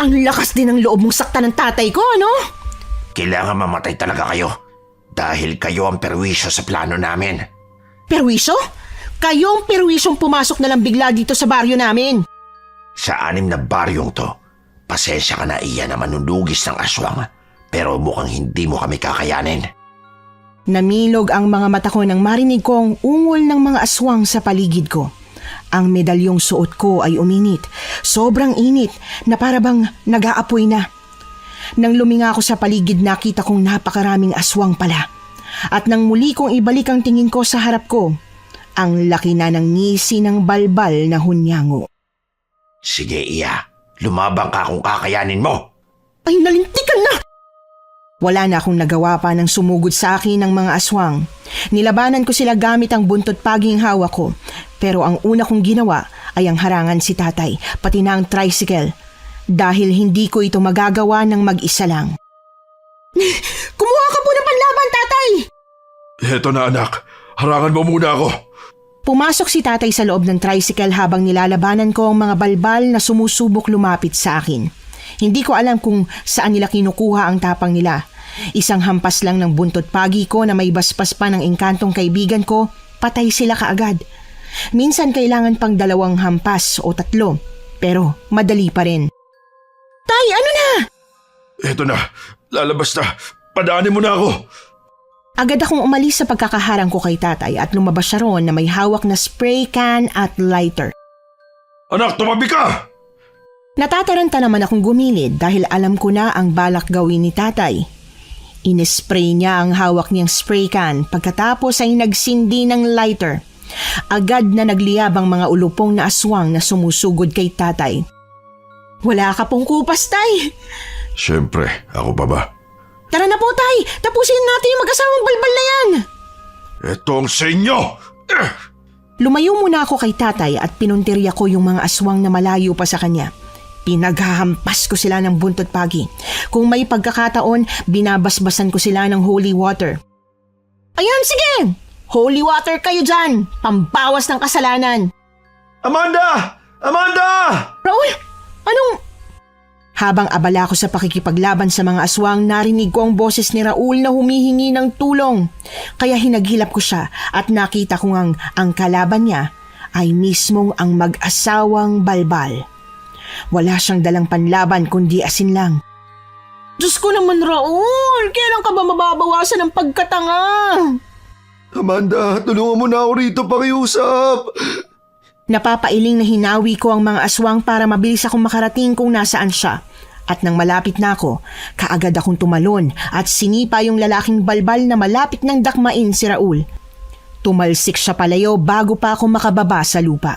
S1: Ang lakas din ng loob mong sakta ng tatay ko, ano?
S3: Kailangan mamatay talaga kayo dahil kayo ang perwisyo sa plano namin.
S1: Perwisyo? Kayo ang perwisyong pumasok na lang bigla dito sa baryo namin.
S3: Sa 6 na baryong to, pasensya ka na iyan na manunugis ng aswang, pero mukhang hindi mo kami kakayanin.
S1: Namilog ang mga mata ko nang marinig ko ang ungol ng mga aswang sa paligid ko. Ang medalyong suot ko ay uminit. Sobrang init na parabang nag-aapoy na. Nang luminga ako sa paligid, nakita kong napakaraming aswang pala. At nang muli kong ibalik ang tingin ko sa harap ko, ang laki na ng ngisi ng balbal na hunyango.
S3: Sige, Iya. Lumabang ka kung kakayanin mo.
S1: Ay, nalintikan na! Wala na akong nagawa pa nang sumugod sa akin ng mga aswang. Nilabanan ko sila gamit ang buntot paging hawak ko. Pero ang una kong ginawa ay ang harangan si tatay, pati na ang tricycle. Dahil hindi ko ito magagawa ng mag-isa lang. Kumuha ka po ng panlaban, tatay!
S3: Heto na anak. Harangan mo muna ako.
S1: Pumasok si tatay sa loob ng tricycle habang nilalabanan ko ang mga balbal na sumusubok lumapit sa akin. Hindi ko alam kung saan nila kinukuha ang tapang nila. Isang hampas lang ng buntot pagi ko na may baspas pa ng engkantong kaibigan ko, patay sila kaagad. Minsan kailangan pang 2 hampas o 3, pero madali pa rin. Tay, ano na?
S3: Heto na. Lalabas na. Padaanin mo na ako.
S1: Agad akong umalis sa pagkakaharang ko kay tatay at lumabas siya roon na may hawak na spray can at lighter.
S3: Anak, tumabi ka!
S1: Natataranta naman akong gumilid dahil alam ko na ang balak gawin ni tatay. Inispray niya ang hawak niyang spray can pagkatapos ay nagsindi ng lighter. Agad na nagliyab ang mga ulupong na aswang na sumusugod kay tatay. Wala ka pong kupas, tay!
S3: Siyempre, ako pa ba?
S1: Tara na po, tay! Tapusin natin yung mag-asawang balbal na yan!
S3: Ito ang sa inyo!
S1: Lumayo muna ako kay tatay at pinuntirya ko yung mga aswang na malayo pa sa kanya. Pinaghahampas ko sila ng buntot pagi. Kung may pagkakataon, binabasbasan ko sila ng holy water. Ayan, sige! Holy water kayo dyan! Pambawas ng kasalanan!
S2: Amanda! Amanda!
S1: Raul! Anong... Habang abala ko sa pakikipaglaban sa mga aswang, narinig ko ang boses ni Raul na humihingi ng tulong. Kaya hinaghilap ko siya at nakita ko ang kalaban niya ay mismong ang mag-asawang balbal. Wala siyang dalang panlaban kundi asin lang. Diyos ko naman, Raul! Kailan ka ba mababawasan ng pagkatanga?
S2: Amanda, tulungan mo na ako rito pakiusap.
S1: Napapailing na hinawi ko ang mga aswang para mabilis akong makarating kung nasaan siya. At nang malapit na ako, kaagad akong tumalon at sinipa yung lalaking balbal na malapit ng dakmain si Raul. Tumalsik siya palayo bago pa ako makababa sa lupa.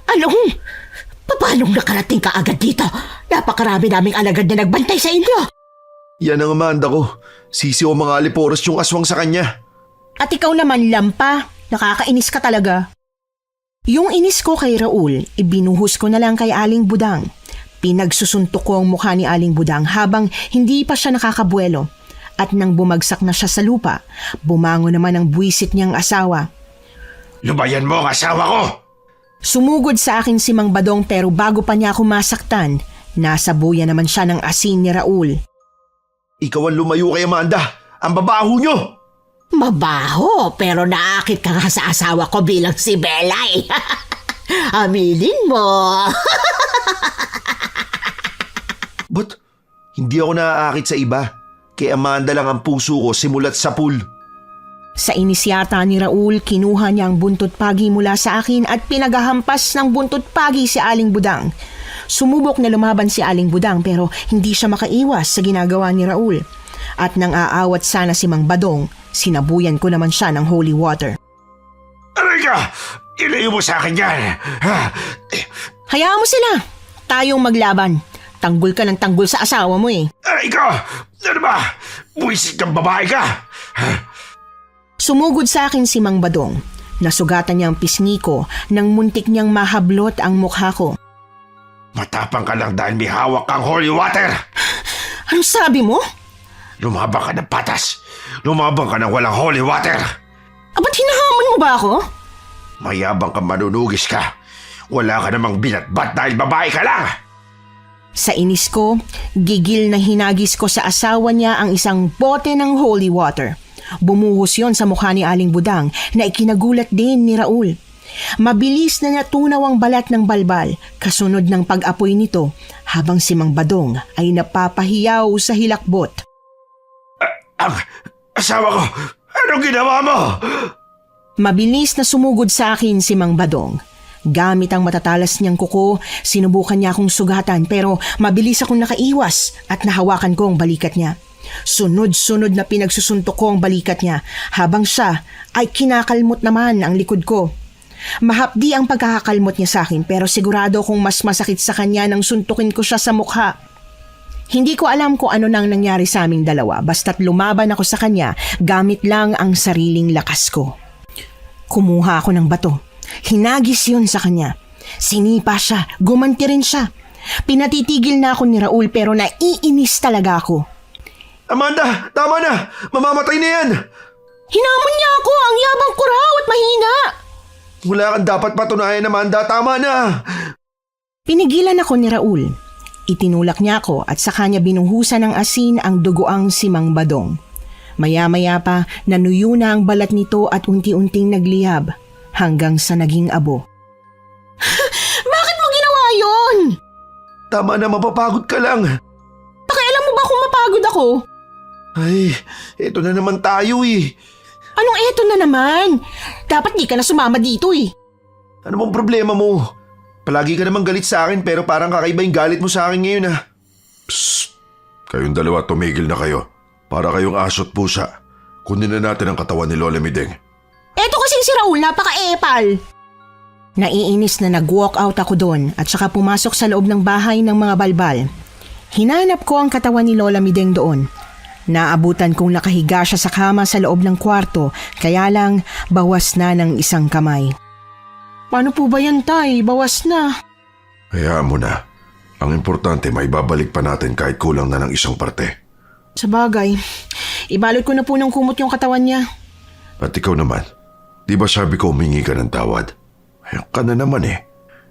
S4: Anong? Paano nakarating ka agad dito? Napakarami naming alagad na nagbantay sa inyo.
S2: Yan ang Amanda ko. Sisi o mga aliporos yung aswang sa kanya.
S1: At ikaw naman, lampa. Nakakainis ka talaga. Yung inis ko kay Raul, ibinuhos ko na lang kay Aling Budang. Pinagsusuntok ko ang mukha ni Aling Budang habang hindi pa siya nakakabuelo. At nang bumagsak na siya sa lupa, bumangon naman ang buwisit niyang asawa.
S3: Lubayan mo ang asawa ko!
S1: Sumugod sa akin si Mang Badong pero bago pa niya ako masaktan, nasabuyan naman siya ng asin ni Raul.
S2: Ikaw ang lumayo kay Amanda. Ang babaho nyo!
S4: Mabaho, pero naakit ka nga sa asawa ko bilang si Belay. Aminin mo.
S2: But hindi ako naaakit sa iba. Kay Amanda lang ang puso ko simulat sa pool.
S1: Sa inis yata ni Raul, kinuha niya ang buntot pagi mula sa akin at pinagahampas ng buntot pagi si Aling Budang. Sumubok na lumaban si Aling Budang pero hindi siya makaiwas sa ginagawa ni Raul. At nang aawat sana si Mang Badong, sinabuyan ko naman siya ng holy water.
S3: Aray ka! Ilayo mo sa akin yan! Ha?
S1: Hayaan mo sila! Tayong maglaban. Tanggol ka ng tanggol sa asawa mo eh.
S3: Aray ka! Ano ba? Buwisit kang babae ka! Ha?
S1: Sumugod sa akin si Mang Badong. Nasugatan niya ang pisngi ko nang muntik niyang mahablot ang mukha ko.
S3: Matapang ka lang dahil may hawak kang holy water!
S1: Anong sabi mo?
S3: Lumabang ka ng patas! Lumabang ka ng walang holy water!
S1: Ba't hinahamon mo ba ako?
S3: Mayabang ka, manunugis ka! Wala ka namang binatbat dahil babae ka lang!
S1: Sa inis ko, gigil na hinagis ko sa asawa niya ang isang bote ng holy water. Bumuhos yon sa mukha ni Aling Budang na ikinagulat din ni Raul. Mabilis na natunaw ang balat ng balbal kasunod ng pag-apoy nito habang si Mang Badong ay napapahiyaw sa hilakbot.
S3: Ang asawa ko! Anong ginawa mo?
S1: Mabilis na sumugod sa akin si Mang Badong. Gamit ang matatalas niyang kuko, sinubukan niya akong sugatan pero mabilis akong nakaiwas at nahawakan ko ang balikat niya. Sunod-sunod na pinagsusuntok ko ang balikat niya habang siya ay kinakalmot naman ang likod ko. Mahapdi ang pagkakakalmot niya sa akin pero sigurado kong mas masakit sa kanya nang suntukin ko siya sa mukha. Hindi ko alam kung ano nang nangyari sa aming dalawa basta't lumaban ako sa kanya gamit lang ang sariling lakas ko. Kumuha ako ng bato. Hinagis yun sa kanya. Sinipa siya, gumanti rin siya. Pinatitigil na ako ni Raul pero naiinis talaga ako.
S2: Amanda, tama na! Mamamatay na yan!
S1: Hinamon niya ako, ang yabang ko raw at mahina.
S2: Wala kang dapat patunayan, Amanda. Tama na!
S1: Pinigilan ako ni Raul. Itinulak niya ako at sa kanya binuhusan ng asin ang dugoang si Mang Badong. Maya-maya pa, nanuyo na ang balat nito at unti-unting nagliyab hanggang sa naging abo. Bakit mo ginawa yun?
S2: Tama na, mapapagod ka lang.
S1: Pakialam mo ba kung mapagod ako?
S2: Ay, eto na naman tayo eh.
S1: Anong eto na naman? Dapat di ka na sumama dito eh.
S2: Ano bang problema mo? Palagi ka namang galit sa akin pero parang kakaiba yung galit mo sa akin ngayon ah.
S3: Psst! Kayong dalawa tumigil na kayo. Para kayong aso't pusa. Kunin na natin ang katawan ni Lola Mideng.
S1: Eto kasing si Raul, napaka-epal. Naiinis na nag-walk out ako doon at saka pumasok sa loob ng bahay ng mga balbal. Hinanap ko ang katawan ni Lola Mideng doon. Naabutan kong nakahiga siya sa kama sa loob ng kwarto kaya lang bawas na ng isang kamay. Paano po ba yan, Tay? Bawas na.
S3: Hayaan mo na. Ang importante may babalik pa natin kahit kulang na ng isang parte.
S1: Sa bagay, ibalot ko na po ng kumot yung katawan niya.
S3: At ikaw naman, di ba sabi ko humingi ka ng tawad? Ayan ka na naman eh.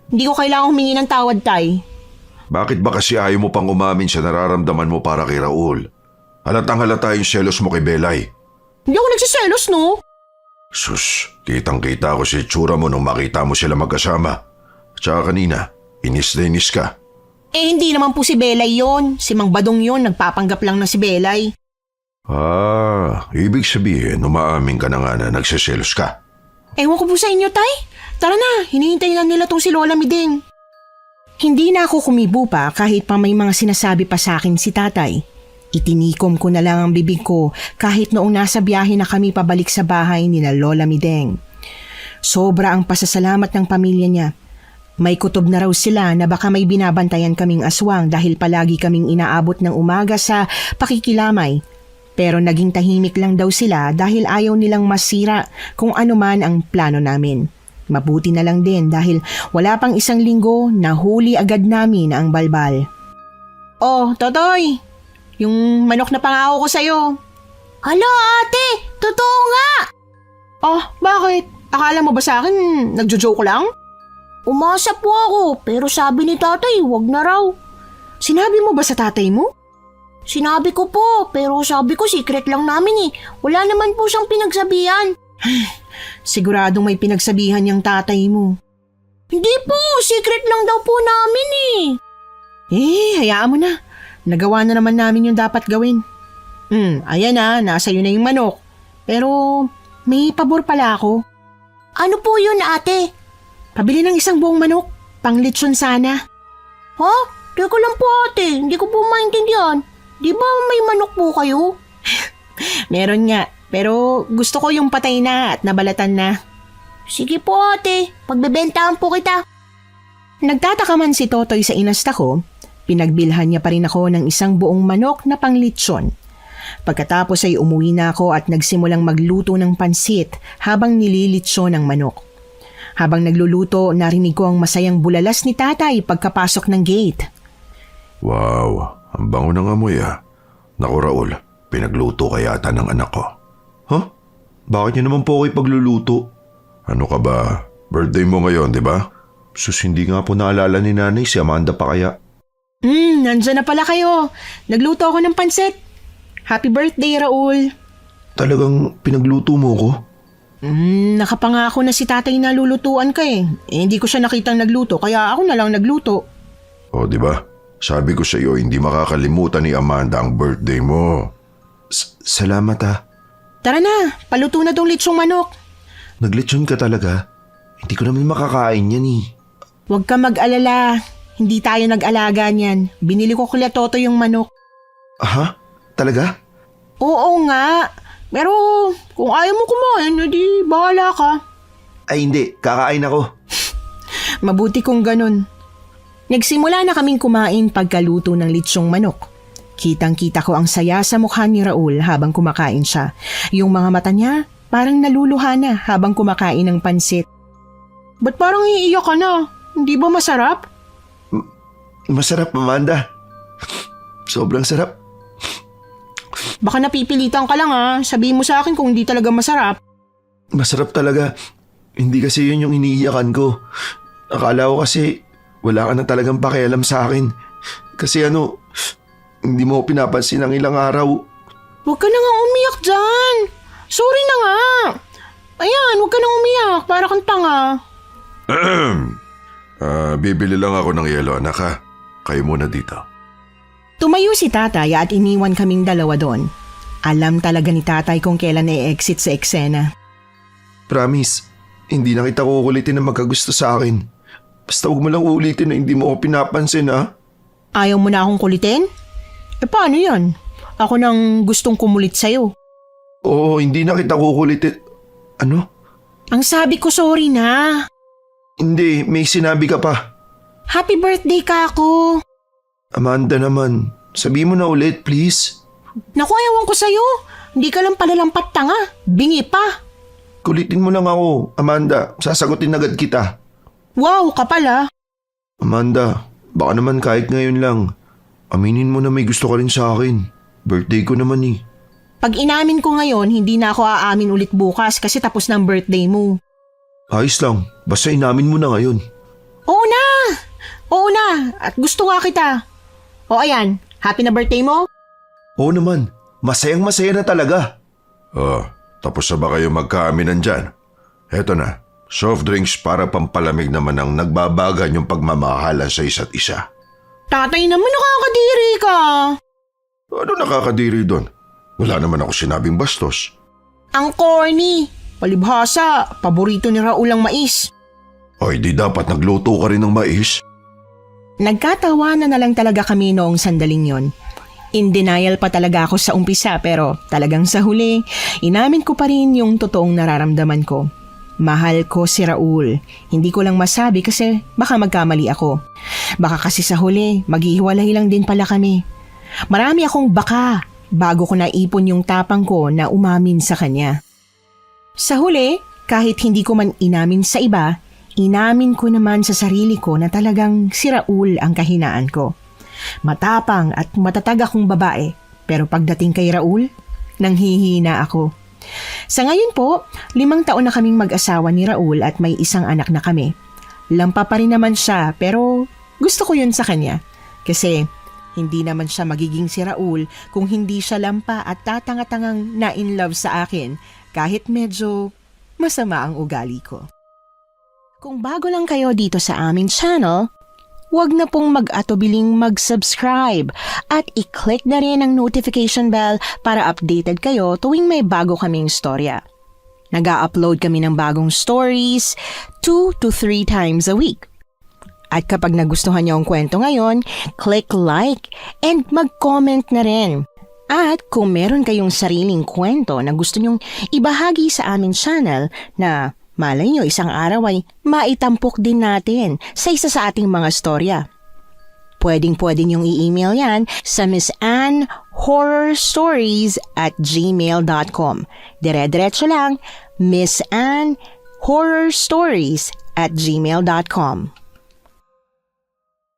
S1: Hindi ko kailangang humingi ng tawad, Tay.
S3: Bakit ba kasi ayaw mo pang umamin sa nararamdaman mo para kay Raul? Halatang halata yung selos mo kay Belay.
S1: Hindi ako nagsiselos, no?
S3: Sus, kitang-kita ko si itsura mo nung makita mo sila magkasama. Tsaka kanina, inis na inis ka.
S1: Hindi naman po si Belay yon. Si Mang Badong yon, nagpapanggap lang na si Belay.
S3: Ibig sabihin, umaamin ka na nga na nagsiselos ka.
S1: Ewan ko po sa inyo, Tay. Tara na, hinihintay lang nila tong si Lola Miding. Hindi na ako kumibo pa kahit pa may mga sinasabi pa sa akin si Tatay. Itinikom ko na lang ang bibig ko kahit noong nasa biyahe na kami pabalik sa bahay ni na Lola Mideng. Sobra ang pasasalamat ng pamilya niya. May kutob na raw sila na baka may binabantayan kaming aswang dahil palagi kaming inaabot ng umaga sa pakikilamay. Pero naging tahimik lang daw sila dahil ayaw nilang masira kung ano man ang plano namin. Mabuti na lang din dahil wala pang isang linggo nahuli agad namin ang balbal. Oh, Totoy! Yung manok na pangako ko sa'yo.
S4: Hala ate, totoo nga!
S1: Oh, bakit? Akala mo ba sa akin nagjo-joke lang?
S4: Umasa po ako pero sabi ni tatay wag na raw.
S1: Sinabi mo ba sa tatay mo?
S4: Sinabi ko po pero sabi ko secret lang namin eh. Wala naman po siyang pinagsabihan.
S1: Siguradong may pinagsabihan yung tatay mo.
S4: Hindi po, secret lang daw po namin eh.
S1: Hayaan mo na. Nagawa na naman namin yung dapat gawin. Ayan na, nasa iyo na yung manok. Pero may pabor pala ako.
S4: Ano po yun ate?
S1: Pabili ng isang buong manok, panglitsyon sana.
S4: Ha? Teka lang po ate, hindi ko po maintindihan. Di ba may manok po kayo?
S1: Meron nga, pero gusto ko yung patay na at nabalatan na.
S4: Sige po ate, pagbebentahan po kita.
S1: Nagtataka man si Totoy sa inasta ko, pinagbilhan niya pa rin ako ng isang buong manok na panglitsyon. Pagkatapos ay umuwi na ako at nagsimulang magluto ng pansit habang nililitsyon ang manok. Habang nagluluto, narinig ko ang masayang bulalas ni tatay pagkapasok ng gate.
S3: Wow, ang bango ng amoy ah. Naku Raul, pinagluto ka yata ng anak ko.
S2: Huh? Bakit niyo naman po ako ipagluluto?
S3: Ano ka ba? Birthday mo ngayon, di ba?
S2: Sus, hindi nga po naalala ni nanay, si Amanda pa kaya.
S1: Nandyan na pala kayo. Nagluto ako ng pansit. Happy birthday, Raul.
S2: Talagang pinagluto mo ko?
S1: Nakapangako na si tatay na lulutuan ka eh. Hindi ko siya nakitang nagluto, kaya ako na lang nagluto.
S3: O di ba? Sabi ko sa iyo, hindi makakalimutan ni Amanda ang birthday mo.
S2: Salamat ha.
S1: Tara na, paluto na tong litsyong manok.
S2: Naglitsyon ka talaga? Hindi ko naman makakain yan eh.
S1: Huwag ka mag-alala. Hindi tayo nag-alaga niyan. Binili ko kila Toto yung manok.
S2: Ha? Talaga?
S1: Oo nga. Pero kung ayaw mo kumain, edi bahala ka.
S2: Ay hindi, kakain ako.
S1: Mabuti kung ganun. Nagsimula na kaming kumain pagkaluto ng litsyong manok. Kitang-kita ko ang saya sa mukha ni Raul habang kumakain siya. Yung mga mata niya parang naluluha na habang kumakain ng pansit. Ba't parang iiyak ka na? Hindi ba masarap?
S2: Masarap, Amanda. Sobrang sarap.
S1: Baka napipilitan ka lang ha. Sabihin mo sa akin kung hindi talaga masarap.
S2: Masarap talaga. Hindi kasi yun yung iniiyakan ko. Akala ko kasi wala ka na talagang pakialam sa akin. Kasi hindi mo pinapansin ng ilang araw.
S1: Huwag ka na nga umiyak dyan. Sorry na nga. Ayan, huwag ka na umiyak. Para kang tanga.
S3: Bibili lang ako ng yelo, anak ha. Kayo muna dito.
S1: Tumayo si tatay at iniwan kaming dalawa doon. Alam talaga ni tatay kung kailan i-exit sa eksena.
S2: Promise, hindi na kita kukulitin na magkagusto sa akin. Basta huwag mo lang ulitin na hindi mo ako pinapansin ha.
S1: Ayaw mo na akong kulitin? Paano yan? Ako nang gustong kumulit sa'yo.
S2: Oo, hindi na kita kukulitin. Ano?
S1: Ang sabi ko sorry na.
S2: Hindi, may sinabi ka pa.
S1: Happy birthday ka ako.
S2: Amanda naman, sabi mo na ulit please.
S1: Naku, ewan ko sa'yo. Hindi ka lang palalampat tanga. Bingi pa.
S2: Kulitin mo lang ako, Amanda. Sasagutin agad kita.
S1: Wow, kapal ah.
S2: Amanda, baka naman kahit ngayon lang. Aminin mo na may gusto ka rin sa akin. Birthday ko naman eh.
S1: Pag inamin ko ngayon, hindi na ako aamin ulit bukas kasi tapos na ang birthday mo.
S2: Ayos lang, basta inamin mo na ngayon.
S1: Oo na! Oo na, at gusto nga kita. O ayan, happy na birthday mo?
S2: Oo naman, masayang-masaya na talaga.
S3: Oh, tapos na ba kayo magkaaminan dyan? Eto na, soft drinks para pampalamig naman ang nagbabagan yung pagmamahalan sa isa't isa.
S1: Tatay naman, nakakadiri ka.
S3: Ano nakakadiri doon? Wala naman ako sinabing bastos.
S1: Ang corny. Palibhasa, paborito ni Raul ang mais.
S3: Ay, di dapat nagluto ka rin ng mais.
S1: Nagkatawanan na lang talaga kami noong sandaling yon. In denial pa talaga ako sa umpisa pero talagang sa huli, inamin ko pa rin yung totoong nararamdaman ko. Mahal ko si Raul. Hindi ko lang masabi kasi baka magkamali ako. Baka kasi sa huli, maghihiwalay lang din pala kami. Marami akong baka bago ko naipon yung tapang ko na umamin sa kanya. Sa huli, kahit hindi ko man inamin sa iba, inamin ko naman sa sarili ko na talagang si Raul ang kahinaan ko. Matapang at matatag akong babae, pero pagdating kay Raul, nanghihina ako. Sa ngayon po, 5 taon na kaming mag-asawa ni Raul at may isang anak na kami. Lampa pa rin naman siya pero gusto ko yun sa kanya. Kasi hindi naman siya magiging si Raul kung hindi siya lampa at tatanga-tangang na-in love sa akin kahit medyo masama ang ugali ko. Kung bago lang kayo dito sa aming channel, huwag na pong mag-atubiling mag-subscribe at i-click na rin ang notification bell para updated kayo tuwing may bago kaming storya. Nag-a-upload kami ng bagong stories 2 to 3 times a week. At kapag nagustuhan niyo ang kwento ngayon, click like and mag-comment na rin. At kung meron kayong sariling kwento na gusto nyong ibahagi sa aming channel na malay nyo isang araw ay maitampok din natin sa isa sa ating mga storya. Pwedeng-pwede nyong i-email yan sa missanhorrorstories@gmail.com. Dire-diretso lang, missanhorrorstories@gmail.com.